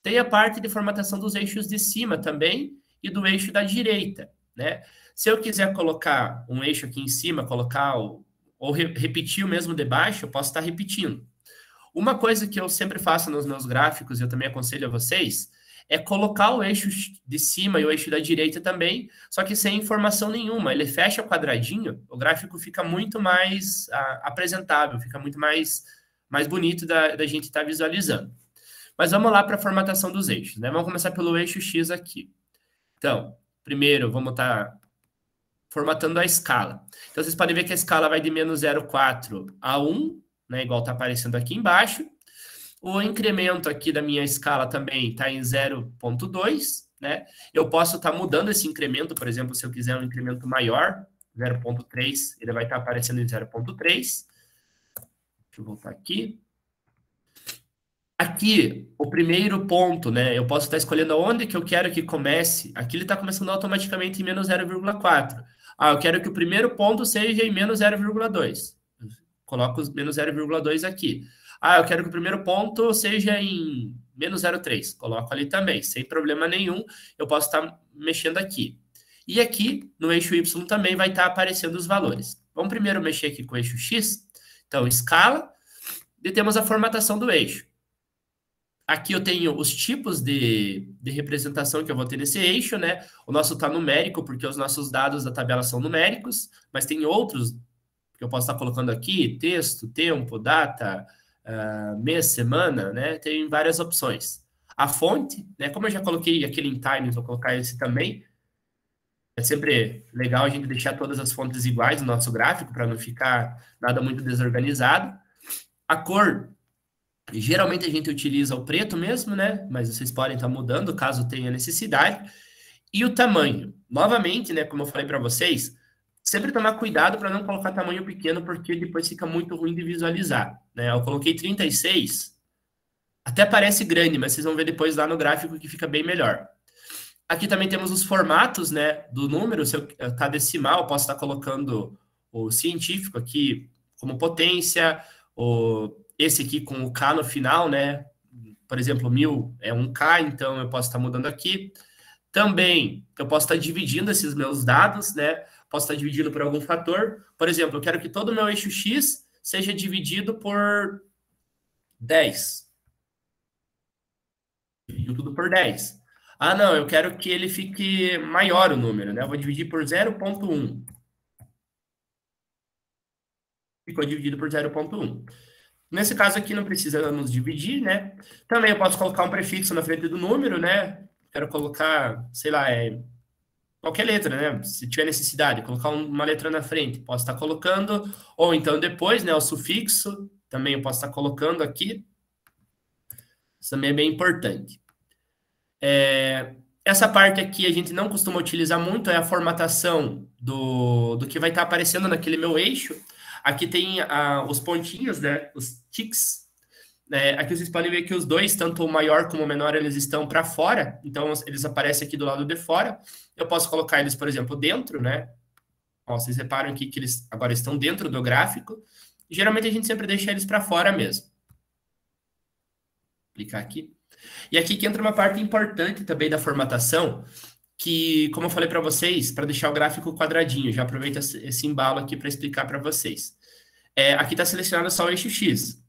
Tem a parte de formatação dos eixos de cima também e do eixo da direita, né? Se eu quiser colocar um eixo aqui em cima, ou repetir o mesmo de baixo, eu posso estar repetindo. Uma coisa que eu sempre faço nos meus gráficos, e eu também aconselho a vocês, é colocar o eixo de cima e o eixo da direita também, só que sem informação nenhuma. Ele fecha o quadradinho, o gráfico fica muito mais apresentável, fica muito mais bonito da gente estar visualizando. Mas vamos lá para a formatação dos eixos, né? Vamos começar pelo eixo X aqui. Então, primeiro, vamos estar formatando a escala. Então, vocês podem ver que a escala vai de menos 0,4 a 1, né? Igual está aparecendo aqui embaixo. O incremento aqui da minha escala também está em 0,2, né? Eu posso estar mudando esse incremento, por exemplo, se eu quiser um incremento maior, 0,3, ele vai estar aparecendo em 0,3. Deixa eu voltar aqui. Aqui, o primeiro ponto, né? Eu posso estar escolhendo onde que eu quero que comece. Aqui ele está começando automaticamente em menos 0,4. eu quero que o primeiro ponto seja em menos 0,2. Coloco os menos 0,2 aqui. Eu quero que o primeiro ponto seja em menos 0,3. Coloco ali também, sem problema nenhum. Eu posso estar mexendo aqui. E aqui, no eixo Y, também vai estar aparecendo os valores. Vamos primeiro mexer aqui com o eixo X. Então, escala. E temos a formatação do eixo. Aqui eu tenho os tipos de representação que eu vou ter nesse eixo, né? O nosso está numérico, porque os nossos dados da tabela são numéricos, mas tem outros que eu posso estar colocando aqui, texto, tempo, data, mês, semana, né? Tem várias opções. A fonte, né? Como eu já coloquei aquele em time, vou colocar esse também. É sempre legal a gente deixar todas as fontes iguais no nosso gráfico, para não ficar nada muito desorganizado. A cor, geralmente a gente utiliza o preto mesmo, né? Mas vocês podem estar mudando caso tenha necessidade. E o tamanho. Novamente, né? Como eu falei para vocês, sempre tomar cuidado para não colocar tamanho pequeno, porque depois fica muito ruim de visualizar, né? Eu coloquei 36, até parece grande, mas vocês vão ver depois lá no gráfico que fica bem melhor. Aqui também temos os formatos, né, do número. Se eu tá decimal, eu posso estar colocando o científico aqui como potência, esse aqui com o K no final, né? Por exemplo, 1000 é 1K, então eu posso estar mudando aqui. Também eu posso estar dividindo esses meus dados, né? Posso estar dividindo por algum fator. Por exemplo, eu quero que todo o meu eixo X seja dividido por 10. Dividiu tudo por 10. Não, eu quero que ele fique maior o número, né? Eu vou dividir por 0,1. Ficou dividido por 0,1. Nesse caso aqui não precisamos dividir, né? Também eu posso colocar um prefixo na frente do número, né? Quero colocar, sei lá, qualquer letra, né? Se tiver necessidade, colocar uma letra na frente, posso estar colocando. Ou então depois, né? O sufixo, também eu posso estar colocando aqui. Isso também é bem importante. Essa parte aqui a gente não costuma utilizar muito, é a formatação do que vai estar aparecendo naquele meu eixo. Aqui tem os pontinhos, né? Os ticks. Aqui vocês podem ver que os dois, tanto o maior como o menor, eles estão para fora. Então, eles aparecem aqui do lado de fora. Eu posso colocar eles, por exemplo, dentro, né? Ó, vocês reparam aqui que eles agora estão dentro do gráfico. Geralmente, a gente sempre deixa eles para fora mesmo. Vou clicar aqui. E aqui que entra uma parte importante também da formatação, que, como eu falei para vocês, para deixar o gráfico quadradinho, já aproveito esse embalo aqui para explicar para vocês. Aqui está selecionado só o eixo X.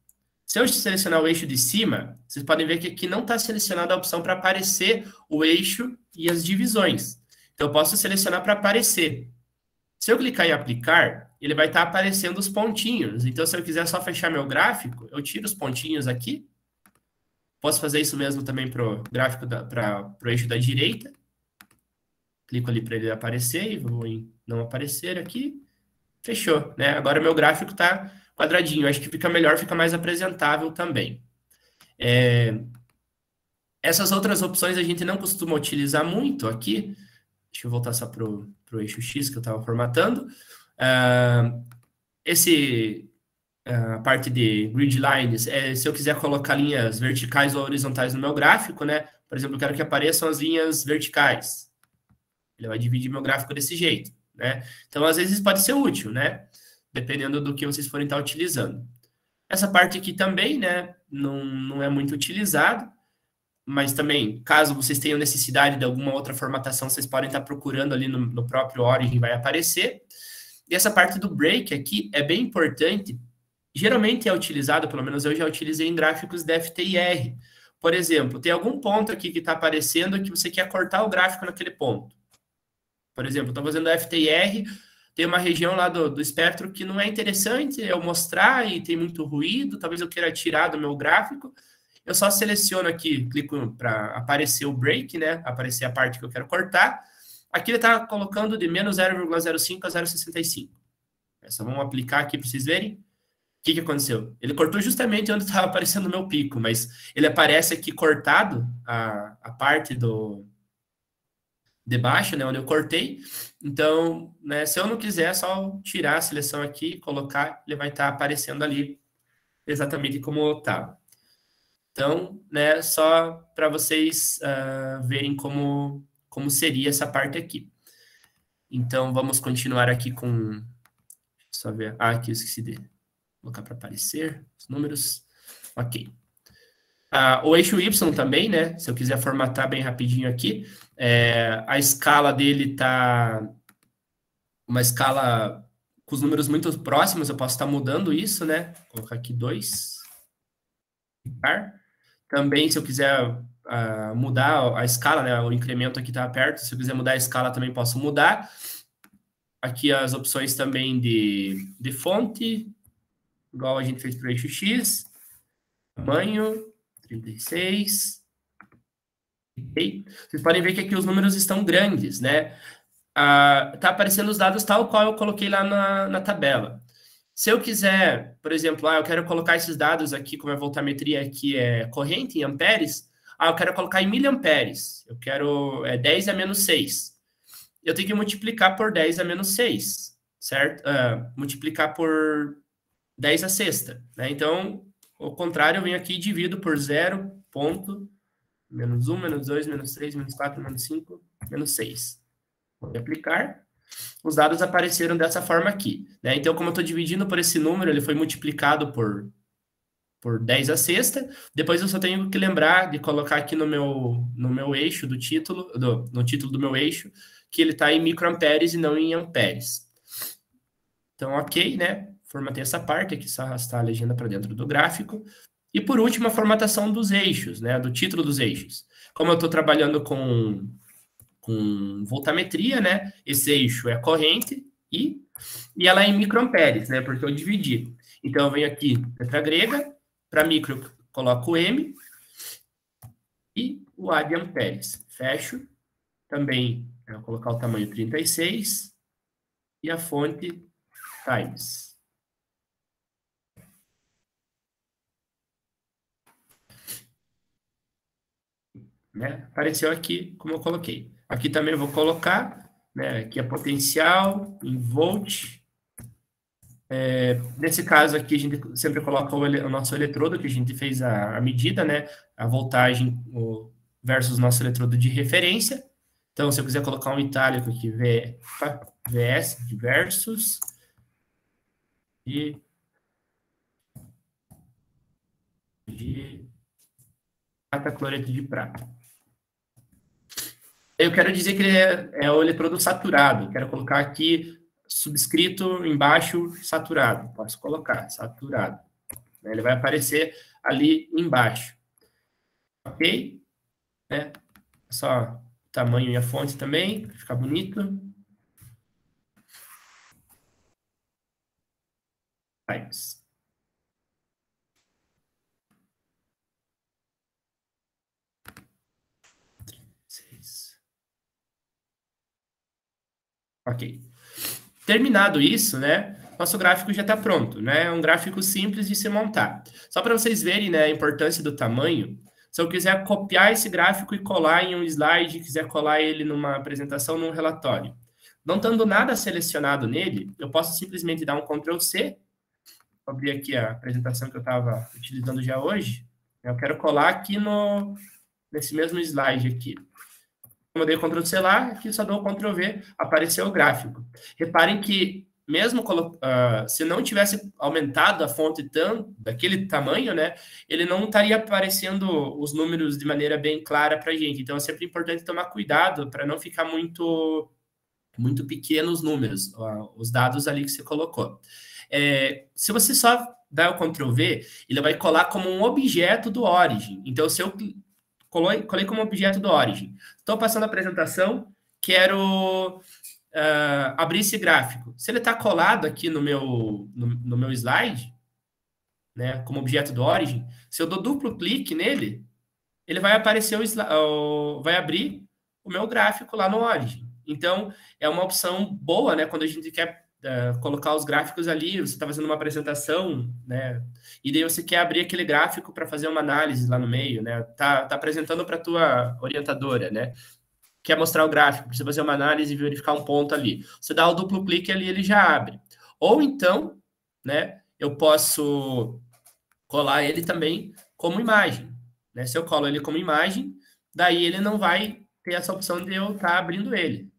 Se eu selecionar o eixo de cima, vocês podem ver que aqui não está selecionada a opção para aparecer o eixo e as divisões. Então, eu posso selecionar para aparecer. Se eu clicar em aplicar, ele vai estar aparecendo os pontinhos. Então, se eu quiser só fechar meu gráfico, eu tiro os pontinhos aqui. Posso fazer isso mesmo também para o gráfico, para o eixo da direita. Clico ali para ele aparecer e vou em não aparecer aqui. Fechou, né? Agora meu gráfico está quadradinho. Acho que fica melhor, fica mais apresentável também. Essas outras opções a gente não costuma utilizar muito aqui. Deixa eu voltar só para o eixo X que eu estava formatando. A parte de grid lines, se eu quiser colocar linhas verticais ou horizontais no meu gráfico, né? Por exemplo, eu quero que apareçam as linhas verticais. Ele vai dividir meu gráfico desse jeito, né? Então, às vezes pode ser útil, né? Dependendo do que vocês forem estar utilizando. Essa parte aqui também, né? Não é muito utilizado, mas também, caso vocês tenham necessidade de alguma outra formatação, vocês podem estar procurando ali no próprio Origin, vai aparecer. E essa parte do break aqui é bem importante. Geralmente é utilizado, pelo menos eu já utilizei em gráficos de FTIR. Por exemplo, tem algum ponto aqui que está aparecendo que você quer cortar o gráfico naquele ponto. Por exemplo, estou fazendo FTIR, tem uma região lá do espectro que não é interessante eu mostrar e tem muito ruído, talvez eu queira tirar do meu gráfico. Eu só seleciono aqui, clico para aparecer o break, né? Aparecer a parte que eu quero cortar. Aqui ele está colocando de menos 0,05 a 0,65. Só vamos aplicar aqui para vocês verem. O que aconteceu? Ele cortou justamente onde estava aparecendo o meu pico, mas ele aparece aqui cortado, a parte de baixo, né, onde eu cortei. Então, né, se eu não quiser, é só tirar a seleção aqui, colocar, ele vai estar aparecendo ali exatamente como estava. Então, né, só para vocês verem como seria essa parte aqui. Então, vamos continuar aqui com... Só ver. Ah, aqui eu esqueci de colocar para aparecer os números. Ok. O eixo Y também, né? Se eu quiser formatar bem rapidinho aqui, a escala dele está uma escala com os números muito próximos, eu posso estar mudando isso, né? Vou colocar aqui 2. Também, se eu quiser mudar a escala, né? O incremento aqui está perto, se eu quiser mudar a escala, também posso mudar. Aqui as opções também de fonte, igual a gente fez para o eixo X, tamanho, 36. Okay. Vocês podem ver que aqui os números estão grandes, né? Tá aparecendo os dados tal qual eu coloquei lá na tabela. Se eu quiser, por exemplo, eu quero colocar esses dados aqui, como a voltametria aqui é corrente em amperes, eu quero colocar em miliamperes, eu quero 10 a menos 6. Eu tenho que multiplicar por 10 a menos 6, certo? Multiplicar por 10 a sexta, né? Então, ao contrário, eu venho aqui e divido por 0, menos 1, menos 2, menos 3, menos 4, menos 5, menos 6. Vou aplicar. Os dados apareceram dessa forma aqui, né? Então, como eu estou dividindo por esse número, ele foi multiplicado por 10 a sexta. Depois eu só tenho que lembrar de colocar aqui no meu eixo do título, no título do meu eixo, que ele está em microamperes e não em amperes. Então, ok, né? Formatei essa parte aqui, só arrastar a legenda para dentro do gráfico. E por último, a formatação dos eixos, né? Do título dos eixos. Como eu estou trabalhando com voltametria, né? Esse eixo é corrente e ela é em microamperes, né? Porque eu dividi. Então, eu venho aqui, letra grega, para micro, eu coloco o M e o A de amperes. Fecho. Também, eu vou colocar o tamanho 36 e a fonte times. Né? Apareceu aqui como eu coloquei. Aqui também eu vou colocar, né? Aqui a potencial em volt. Nesse caso aqui, a gente sempre coloca o nosso eletrodo, que a gente fez a medida, né? A voltagem versus nosso eletrodo de referência. Então, se eu quiser colocar um itálico aqui, VS versus de prata, cloreto de prata. Eu quero dizer que ele é o eletrodo saturado. Quero colocar aqui subscrito embaixo saturado. Posso colocar saturado. Ele vai aparecer ali embaixo. Ok? Só o tamanho e a fonte também, para ficar bonito. Times. Ok. Terminado isso, né? Nosso gráfico já está pronto, né? É um gráfico simples de se montar. Só para vocês verem, né, a importância do tamanho. Se eu quiser copiar esse gráfico e colar em um slide, quiser colar ele numa apresentação, num relatório, não estando nada selecionado nele, eu posso simplesmente dar um Ctrl+C. Vou abrir aqui a apresentação que eu estava utilizando já hoje. Eu quero colar aqui nesse mesmo slide aqui. Como eu dei Ctrl+C lá, aqui só dou Ctrl+V, apareceu o gráfico. Reparem que, mesmo se não tivesse aumentado a fonte daquele tamanho, né, ele não estaria aparecendo os números de maneira bem clara para a gente. Então, é sempre importante tomar cuidado para não ficar muito pequenos os números, os dados ali que você colocou. Se você só dá o Ctrl+V, ele vai colar como um objeto do origin. Então, se eu colei como objeto do origin. Estou passando a apresentação, quero abrir esse gráfico. Se ele está colado aqui no meu slide, né, como objeto do origin, se eu dou duplo clique nele, ele vai aparecer vai abrir o meu gráfico lá no origin. Então, é uma opção boa, né, quando a gente quer colocar os gráficos ali, você está fazendo uma apresentação, né? E daí você quer abrir aquele gráfico para fazer uma análise lá no meio, né? Tá apresentando para a tua orientadora, né? Quer mostrar o gráfico, precisa fazer uma análise e verificar um ponto ali. Você dá o duplo clique ali, ele já abre. Ou então, né? Eu posso colar ele também como imagem, né? Se eu colo ele como imagem, daí ele não vai ter essa opção de eu estar abrindo ele.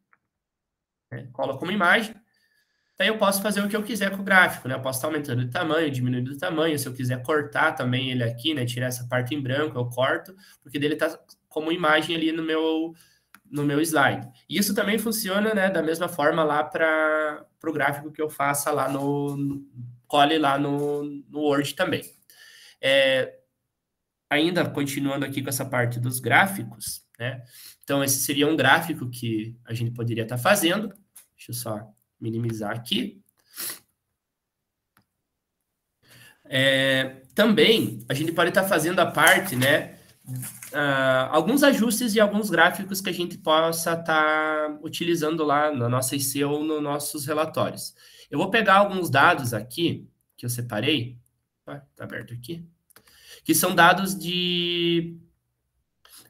né? Colo como imagem. Daí eu posso fazer o que eu quiser com o gráfico, né? Eu posso estar aumentando de tamanho, diminuindo de tamanho. Se eu quiser cortar também ele aqui, né? Tirar essa parte em branco, eu corto, porque dele está como imagem ali no meu slide. E isso também funciona, né, da mesma forma lá para o gráfico que eu faça lá cole lá no Word também. Ainda continuando aqui com essa parte dos gráficos, né? Então, esse seria um gráfico que a gente poderia estar fazendo. Deixa eu só minimizar aqui. Também, a gente pode estar fazendo a parte, né? Alguns ajustes e alguns gráficos que a gente possa estar utilizando lá na nossa IC ou nos nossos relatórios. Eu vou pegar alguns dados aqui, que eu separei. Está aberto aqui. Que são dados de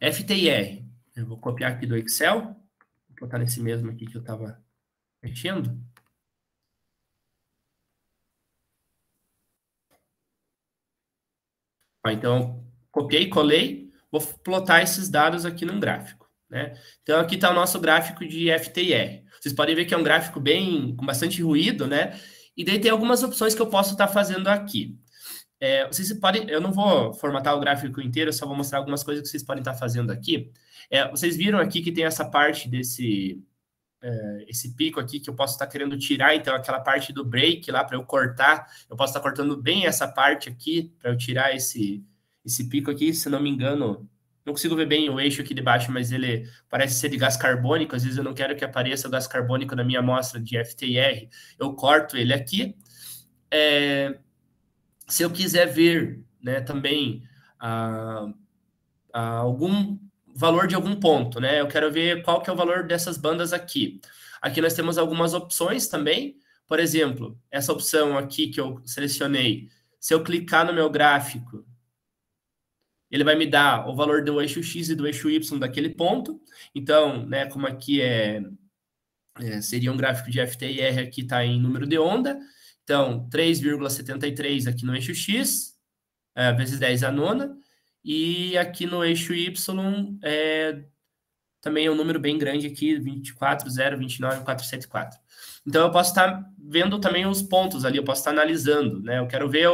FTIR. Eu vou copiar aqui do Excel. Vou botar nesse mesmo aqui que eu estava mexendo. Então, copiei, colei, vou plotar esses dados aqui num gráfico, né? Então, aqui está o nosso gráfico de FTIR. Vocês podem ver que é um gráfico com bastante ruído, né? E daí tem algumas opções que eu posso estar fazendo aqui. Vocês podem, eu não vou formatar o gráfico inteiro, eu só vou mostrar algumas coisas que vocês podem estar fazendo aqui. Vocês viram aqui que tem essa parte esse pico aqui que eu posso estar querendo tirar, então aquela parte do break lá para eu cortar, eu posso estar cortando bem essa parte aqui para eu tirar esse pico aqui, se não me engano, não consigo ver bem o eixo aqui de baixo, mas ele parece ser de gás carbônico, às vezes eu não quero que apareça o gás carbônico na minha amostra de FTIR, eu corto ele aqui. Se eu quiser ver, né, também algum valor de algum ponto, né? Eu quero ver qual que é o valor dessas bandas aqui. Aqui nós temos algumas opções também. Por exemplo, essa opção aqui que eu selecionei, se eu clicar no meu gráfico, ele vai me dar o valor do eixo X e do eixo Y daquele ponto. Então, né, como aqui seria um gráfico de FTIR, aqui está em número de onda. Então, 3,73 aqui no eixo X, vezes 10 a nona. E aqui no eixo Y, também é um número bem grande aqui, 24,029,474. Então, eu posso estar vendo também os pontos ali, eu posso estar analisando, né? Eu quero ver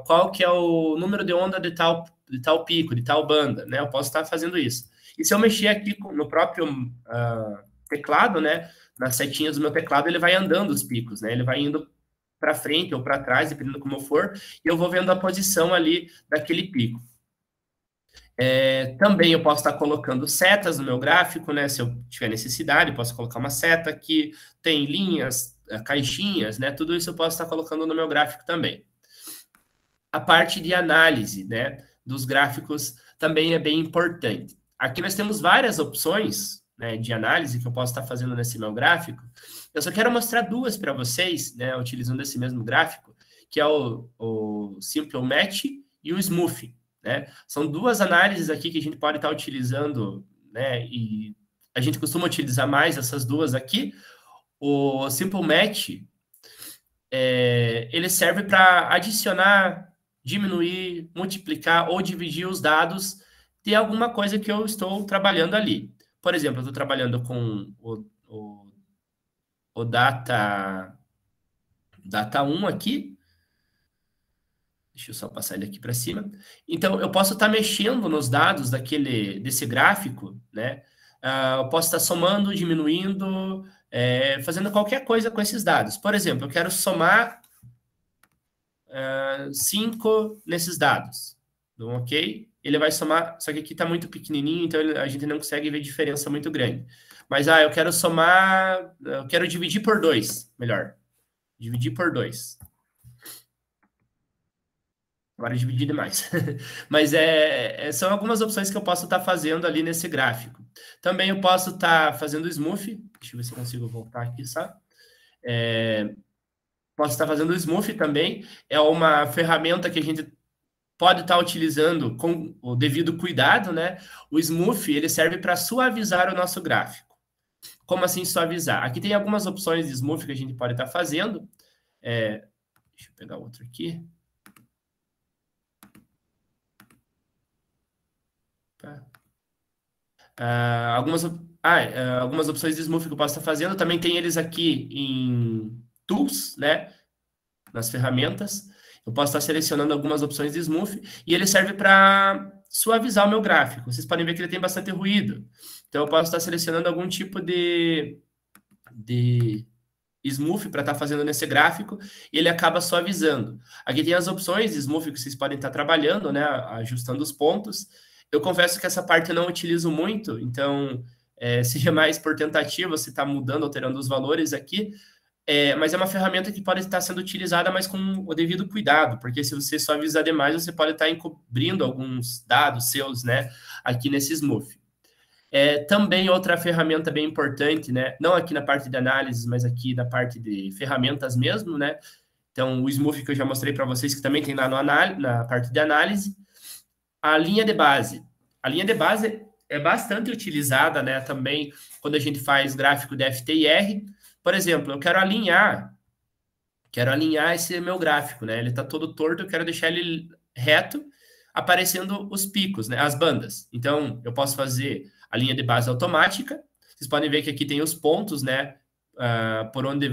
qual que é o número de onda de tal pico, de tal banda, né? Eu posso estar fazendo isso. E se eu mexer aqui no próprio teclado, né? Nas setinhas do meu teclado, ele vai andando os picos, né? Ele vai indo para frente ou para trás, dependendo como for, e eu vou vendo a posição ali daquele pico. Também eu posso estar colocando setas no meu gráfico, né? Se eu tiver necessidade, eu posso colocar uma seta aqui, tem linhas, caixinhas, né? Tudo isso eu posso estar colocando no meu gráfico também. A parte de análise, né, dos gráficos também é bem importante. Aqui nós temos várias opções, né, de análise que eu posso estar fazendo nesse meu gráfico. Eu só quero mostrar duas para vocês, né, utilizando esse mesmo gráfico, que é o Simple Match e o Smooth. Né? São duas análises aqui que a gente pode estar utilizando, né? E a gente costuma utilizar mais essas duas aqui. O Simple Match, ele serve para adicionar, diminuir, multiplicar ou dividir os dados de alguma coisa que eu estou trabalhando ali. Por exemplo, eu estou trabalhando com o data 1 aqui. Deixa eu só passar ele aqui para cima. Então, eu posso estar mexendo nos dados desse gráfico, né? Eu posso estar somando, diminuindo, fazendo qualquer coisa com esses dados. Por exemplo, eu quero somar 5 nesses dados. Então, ok? Ele vai somar, só que aqui está muito pequenininho, então a gente não consegue ver diferença muito grande. Mas, eu quero somar, eu quero dividir por 2, melhor. Dividir por 2. Agora dividir demais. Mas são algumas opções que eu posso estar fazendo ali nesse gráfico. Também eu posso estar fazendo smooth. Deixa eu ver se eu consigo voltar aqui, sabe? Posso estar fazendo smooth também. É uma ferramenta que a gente pode estar utilizando com o devido cuidado, né? O smooth, ele serve para suavizar o nosso gráfico. Como assim suavizar? Aqui tem algumas opções de smooth que a gente pode estar fazendo. Deixa eu pegar outro aqui. Tá. Algumas algumas opções de smooth que eu posso estar fazendo. Também tem eles aqui em Tools, né? Nas ferramentas. Eu posso estar selecionando algumas opções de smooth e ele serve para suavizar o meu gráfico. Vocês podem ver que ele tem bastante ruído. Então, eu posso estar selecionando algum tipo de smooth para estar fazendo nesse gráfico e ele acaba suavizando. Aqui tem as opções de smooth que vocês podem estar trabalhando, né? Ajustando os pontos. Eu confesso que essa parte eu não utilizo muito, então seria mais por tentativa, você está mudando, alterando os valores aqui. Mas é uma ferramenta que pode estar sendo utilizada, mas com o devido cuidado, porque se você suavizar demais, você pode estar encobrindo alguns dados seus, né, aqui nesse Smooth. Também outra ferramenta bem importante, né, não aqui na parte de análise, mas aqui na parte de ferramentas mesmo, né, então o Smooth que eu já mostrei para vocês, que também tem lá na parte de análise, a linha de base. A linha de base é bastante utilizada, né, também quando a gente faz gráfico de FTIR. Por exemplo, eu quero alinhar esse meu gráfico, né? Ele está todo torto, eu quero deixar ele reto, aparecendo os picos, né? As bandas. Então, eu posso fazer a linha de base automática. Vocês podem ver que aqui tem os pontos, né? Por onde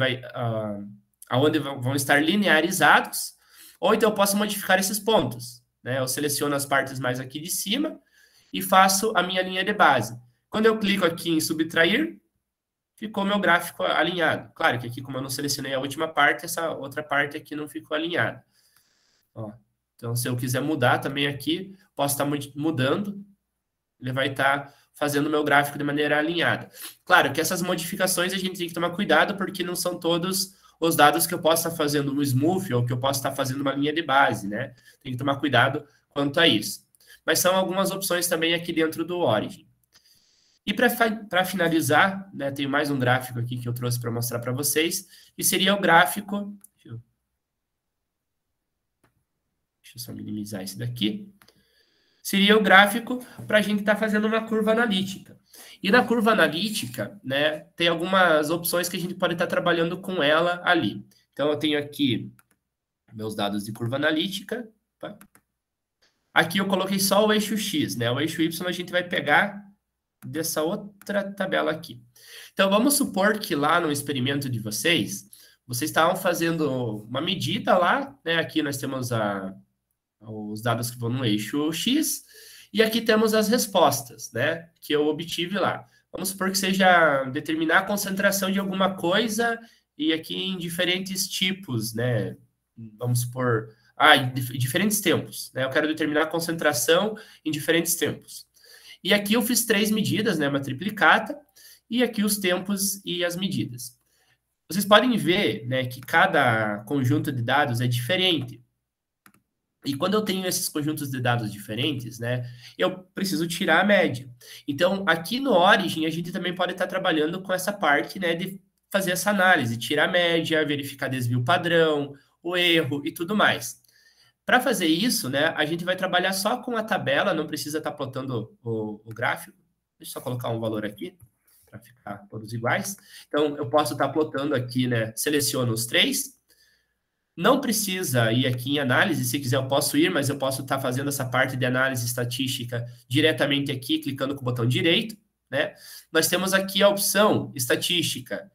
aonde vão estar linearizados. Ou então eu posso modificar esses pontos, né? Eu seleciono as partes mais aqui de cima e faço a minha linha de base. Quando eu clico aqui em subtrair, ficou meu gráfico alinhado. Claro que aqui, como eu não selecionei a última parte, essa outra parte aqui não ficou alinhada. Ó, então, se eu quiser mudar também aqui, posso estar mudando. Ele vai estar fazendo o meu gráfico de maneira alinhada. Claro que essas modificações a gente tem que tomar cuidado, porque não são todos os dados que eu posso estar fazendo no Smooth ou que eu posso estar fazendo uma linha de base, né? Tem que tomar cuidado quanto a isso. Mas são algumas opções também aqui dentro do Origin. E para finalizar, né, tenho mais um gráfico aqui que eu trouxe para mostrar para vocês, e seria o gráfico... Deixa eu só minimizar esse daqui. Seria o gráfico para a gente estar fazendo uma curva analítica. E na curva analítica, né, tem algumas opções que a gente pode estar trabalhando com ela ali. Então, eu tenho aqui meus dados de curva analítica. Tá? Aqui eu coloquei só o eixo X, né? O eixo Y a gente vai pegar dessa outra tabela aqui. Então, vamos supor que lá no experimento de vocês estavam fazendo uma medida lá, né? Aqui nós temos os dados que vão no eixo X, e aqui temos as respostas, né? Que eu obtive lá. Vamos supor que seja determinar a concentração de alguma coisa, e aqui em diferentes tipos, né? Vamos supor, diferentes tempos, né? Eu quero determinar a concentração em diferentes tempos. E aqui eu fiz 3 medidas, né, uma triplicata, e aqui os tempos e as medidas. Vocês podem ver, né, que cada conjunto de dados é diferente. E quando eu tenho esses conjuntos de dados diferentes, né, eu preciso tirar a média. Então, aqui no Origin, a gente também pode estar trabalhando com essa parte, né, de fazer essa análise, tirar a média, verificar desvio padrão, o erro e tudo mais. Para fazer isso, né, a gente vai trabalhar só com a tabela, não precisa estar plotando o gráfico. Deixa eu só colocar um valor aqui, para ficar todos iguais. Então, eu posso estar plotando aqui, né, seleciono os 3. Não precisa ir aqui em análise, se quiser eu posso ir, mas eu posso estar fazendo essa parte de análise estatística diretamente aqui, clicando com o botão direito, né? Nós temos aqui a opção estatística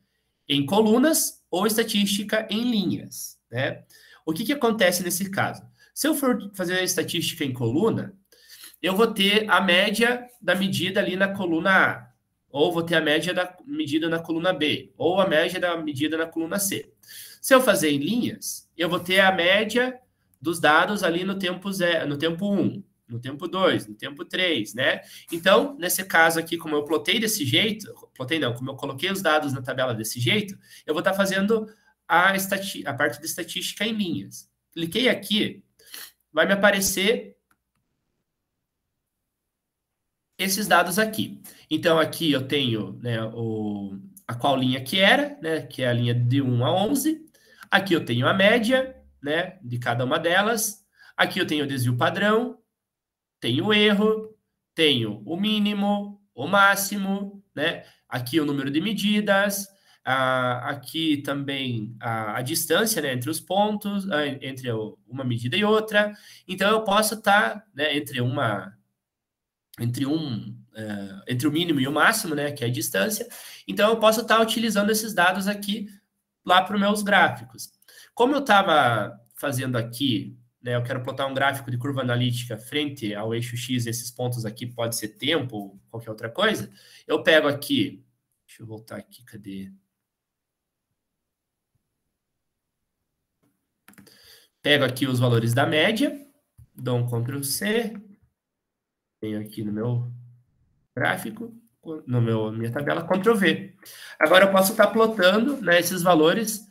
em colunas ou estatística em linhas, né? O que acontece nesse caso? Se eu for fazer a estatística em coluna, eu vou ter a média da medida ali na coluna A, ou vou ter a média da medida na coluna B, ou a média da medida na coluna C. Se eu fazer em linhas, eu vou ter a média dos dados ali no tempo 0, no tempo 1, no tempo 2, no tempo 3, né? Então, nesse caso aqui, como eu plotei desse jeito, como eu coloquei os dados na tabela desse jeito, eu vou estar fazendo a parte de estatística em linhas. Cliquei aqui, vai me aparecer esses dados aqui. Então, aqui eu tenho, né, a qual linha que era, né, que é a linha de 1 a 11. Aqui eu tenho a média, né, de cada uma delas. Aqui eu tenho o desvio padrão, tenho o erro, tenho o mínimo, o máximo, né? Aqui o número de medidas, aqui também a distância, né, entre os pontos, entre uma medida e outra. Então, eu posso estar, né, entre uma entre o mínimo e o máximo, né, que é a distância. Então, eu posso estar utilizando esses dados aqui lá para os meus gráficos. Como eu estava fazendo aqui, né, eu quero plotar um gráfico de curva analítica frente ao eixo X, esses pontos aqui pode ser tempo ou qualquer outra coisa, eu pego aqui, deixa eu voltar aqui, cadê? Pego aqui os valores da média, dou um Ctrl C, venho aqui no meu gráfico, minha tabela, Ctrl V. Agora eu posso estar plotando, né, esses valores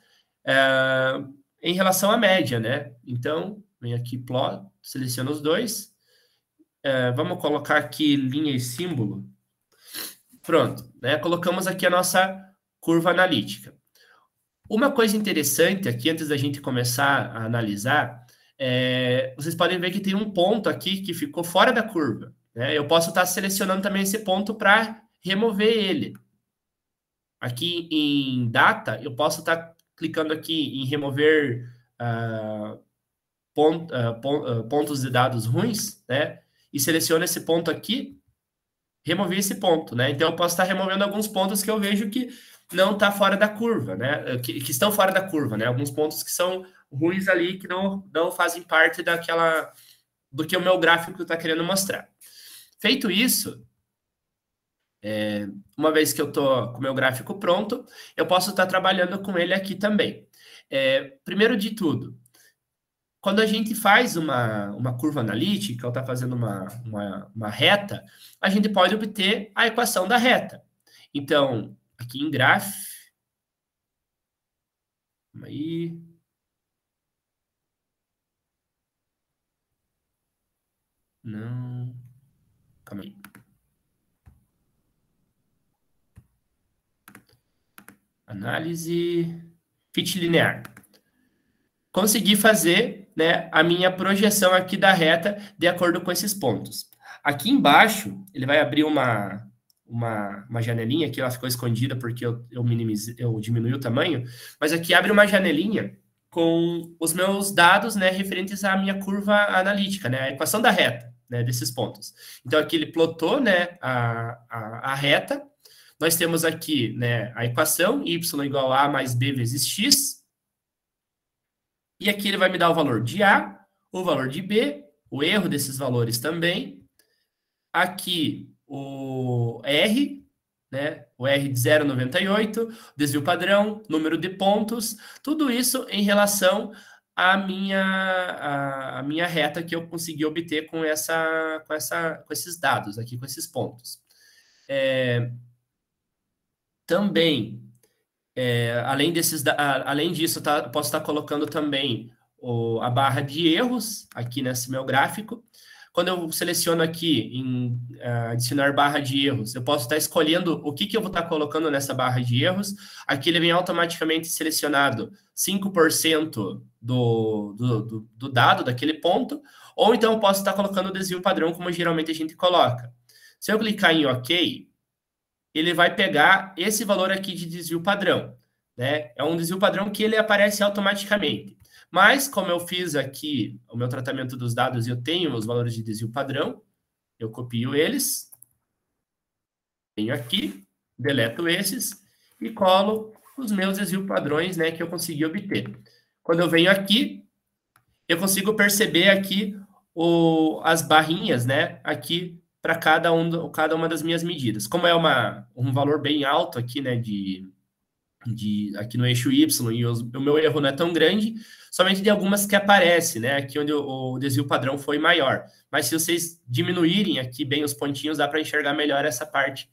em relação à média, né? Então, venho aqui, plot, seleciono os dois. Vamos colocar aqui linha e símbolo. Pronto, né? Colocamos aqui a nossa curva analítica. Uma coisa interessante aqui, antes da gente começar a analisar, vocês podem ver que tem um ponto aqui que ficou fora da curva. Né? Eu posso estar selecionando também esse ponto para remover ele. Aqui em data, eu posso estar clicando aqui em remover pontos de dados ruins, né? E seleciono esse ponto aqui, remover esse ponto, né? Então, eu posso estar removendo alguns pontos que eu vejo que não está fora da curva, né? Que estão fora da curva, né? Alguns pontos que são ruins ali, que não fazem parte do que o meu gráfico está querendo mostrar. Feito isso, uma vez que eu estou com o meu gráfico pronto, eu posso estar trabalhando com ele aqui também. Primeiro de tudo, quando a gente faz uma curva analítica, ou está fazendo uma reta, a gente pode obter a equação da reta. Então, aqui em graph, calma aí. Não, calma aí. Análise fit linear. Consegui fazer, né, a minha projeção aqui da reta de acordo com esses pontos. Aqui embaixo, ele vai abrir uma janelinha, aqui ela ficou escondida porque eu diminui o tamanho, mas aqui abre uma janelinha com os meus dados, né, referentes à minha curva analítica, né, a equação da reta, né, desses pontos. Então, aqui ele plotou, né, a reta. Nós temos aqui, né, a equação y igual a mais b vezes x. E aqui ele vai me dar o valor de A, o valor de B, o erro desses valores também. Aqui o R, né? O R de 0,98, desvio padrão, número de pontos, tudo isso em relação à minha reta que eu consegui obter com esses dados aqui, com esses pontos. Também, além disso, posso estar colocando também a barra de erros aqui nesse meu gráfico. Quando eu seleciono aqui em adicionar barra de erros, eu posso estar escolhendo o que eu vou estar colocando nessa barra de erros. Aqui ele vem automaticamente selecionado 5% do dado daquele ponto, ou então eu posso estar colocando o desvio padrão, como geralmente a gente coloca. Se eu clicar em OK, ele vai pegar esse valor aqui de desvio padrão, né? É um desvio padrão que ele aparece automaticamente. Mas, como eu fiz aqui o meu tratamento dos dados, eu tenho os valores de desvio padrão, eu copio eles, venho aqui, deleto esses e colo os meus desvios padrões, né, que eu consegui obter. Quando eu venho aqui, eu consigo perceber aqui as barrinhas, né, aqui para cada uma das minhas medidas. Como é um valor bem alto aqui, né, aqui no eixo Y, e o meu erro não é tão grande, somente de algumas que aparecem, né, aqui onde o desvio padrão foi maior. Mas se vocês diminuírem aqui bem os pontinhos, dá para enxergar melhor essa parte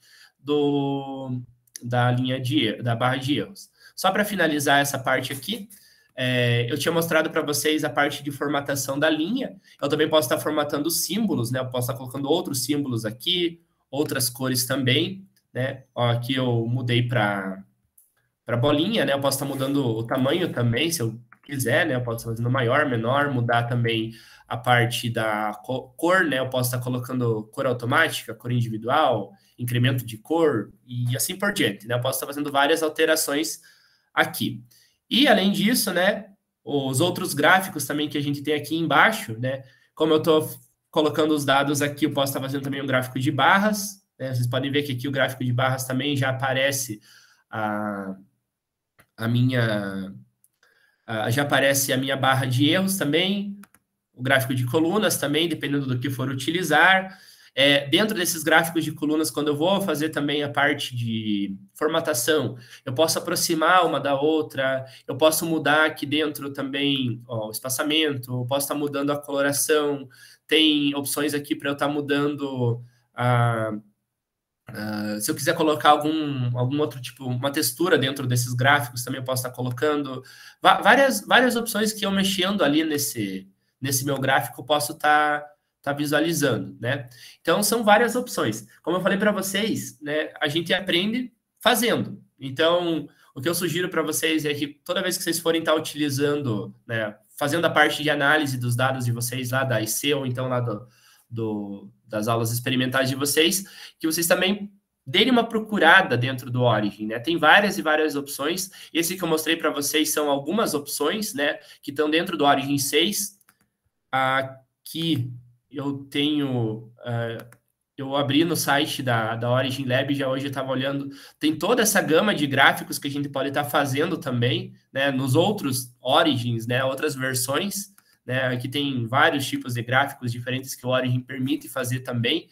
da barra de erros. Só para finalizar essa parte aqui, eu tinha mostrado para vocês a parte de formatação da linha. Eu também posso estar formatando símbolos, né? Eu posso estar colocando outros símbolos aqui, outras cores também, né? Ó, aqui eu mudei para bolinha, né? Eu posso estar mudando o tamanho também, se eu quiser, né? Eu posso estar fazendo maior, menor, mudar também a parte da cor, né? Eu posso estar colocando cor automática, cor individual, incremento de cor e assim por diante, né? Eu posso estar fazendo várias alterações aqui. E, além disso, né, os outros gráficos também que a gente tem aqui embaixo, né, como eu estou colocando os dados aqui, eu posso estar fazendo também um gráfico de barras, né? Vocês podem ver que aqui o gráfico de barras também já aparece a minha... já aparece a minha barra de erros também, o gráfico de colunas também, dependendo do que for utilizar. Dentro desses gráficos de colunas, quando eu vou fazer também a parte de formatação, eu posso aproximar uma da outra, eu posso mudar aqui dentro também o espaçamento, eu posso estar mudando a coloração, tem opções aqui para eu estar mudando se eu quiser colocar algum outro tipo, uma textura dentro desses gráficos, também eu posso estar colocando várias opções que eu mexendo ali nesse meu gráfico posso estar visualizando, né? Então, são várias opções. Como eu falei para vocês, né, a gente aprende fazendo. Então, o que eu sugiro para vocês é que toda vez que vocês forem estar utilizando, né, fazendo a parte de análise dos dados de vocês lá da IC, ou então lá das aulas experimentais de vocês, que vocês também deem uma procurada dentro do Origin, né? Tem várias e várias opções. Esse que eu mostrei para vocês são algumas opções, né, que estão dentro do Origin 6. Aqui eu tenho... eu abri no site da Origin Lab, já hoje eu estava olhando, tem toda essa gama de gráficos que a gente pode estar fazendo também, né, nos outros Origins, né, outras versões, né, aqui tem vários tipos de gráficos diferentes que o Origin permite fazer também.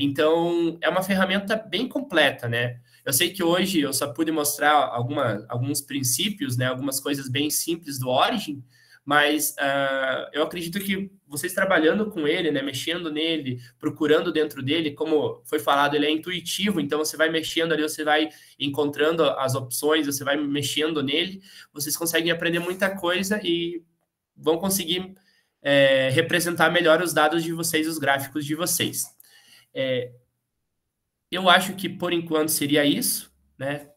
Então, é uma ferramenta bem completa, né? Eu sei que hoje eu só pude mostrar alguns princípios, né, algumas coisas bem simples do Origin, mas eu acredito que vocês trabalhando com ele, né, mexendo nele, procurando dentro dele, como foi falado, ele é intuitivo, então você vai mexendo ali, você vai encontrando as opções, você vai mexendo nele, vocês conseguem aprender muita coisa e vão conseguir representar melhor os dados de vocês, os gráficos de vocês. Eu acho que, por enquanto, seria isso, né?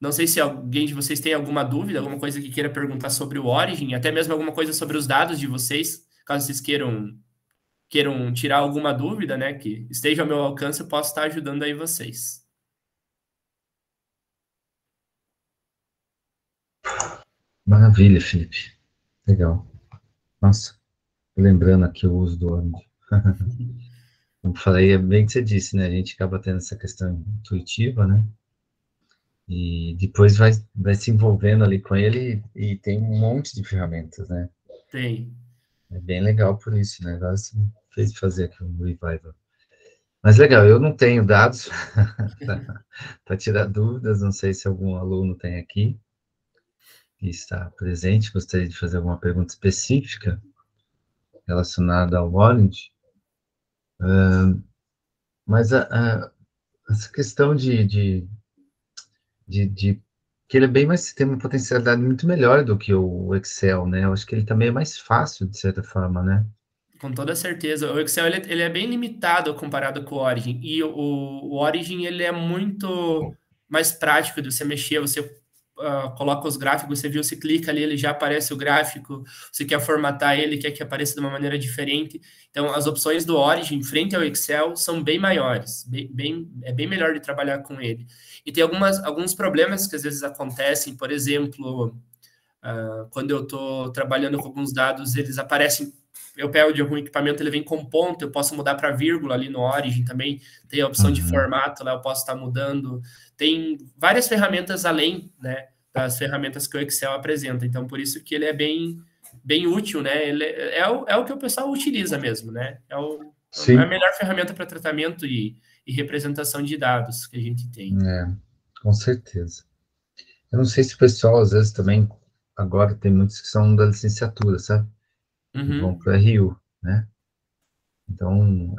Não sei se alguém de vocês tem alguma dúvida, alguma coisa que queira perguntar sobre o Origin, até mesmo alguma coisa sobre os dados de vocês, caso vocês queiram tirar alguma dúvida, né, que esteja ao meu alcance, eu posso estar ajudando aí vocês. Maravilha, Felipe. Legal. Nossa, lembrando aqui o uso do Origin. Como falei, é bem que você disse, né? A gente acaba tendo essa questão intuitiva, né? E depois vai se envolvendo ali com ele e tem um monte de ferramentas, né? Tem. É bem legal por isso, né? Agora você fez fazer aqui um revival. Mas legal, eu não tenho dados para tirar dúvidas, não sei se algum aluno tem aqui que está presente, gostaria de fazer alguma pergunta específica relacionada ao Orange. Mas essa questão de que ele é bem mais, tem uma potencialidade muito melhor do que o Excel, né? Eu acho que ele também é mais fácil, de certa forma, né? Com toda certeza. O Excel ele é bem limitado comparado com o Origin. E o Origin ele é muito mais prático de você mexer. Você coloca os gráficos, você viu, você clica ali, ele já aparece o gráfico. Você quer formatar ele, quer que apareça de uma maneira diferente. Então, as opções do Origin frente ao Excel são bem maiores. É bem melhor de trabalhar com ele. E tem alguns problemas que às vezes acontecem. Por exemplo, quando eu estou trabalhando com alguns dados, eles aparecem. Eu pego de algum equipamento, ele vem com ponto, eu posso mudar para vírgula ali no Origin também, tem a opção de formato lá, eu posso estar mudando. Tem várias ferramentas além, né, das ferramentas que o Excel apresenta, então por isso que ele é bem útil, né, ele é o que o pessoal utiliza mesmo, né, é a melhor ferramenta para tratamento e representação de dados que a gente tem. Com certeza. Eu não sei se o pessoal, às vezes, também, agora tem muitos que são da licenciatura, sabe? E vão para o RU, né? Então,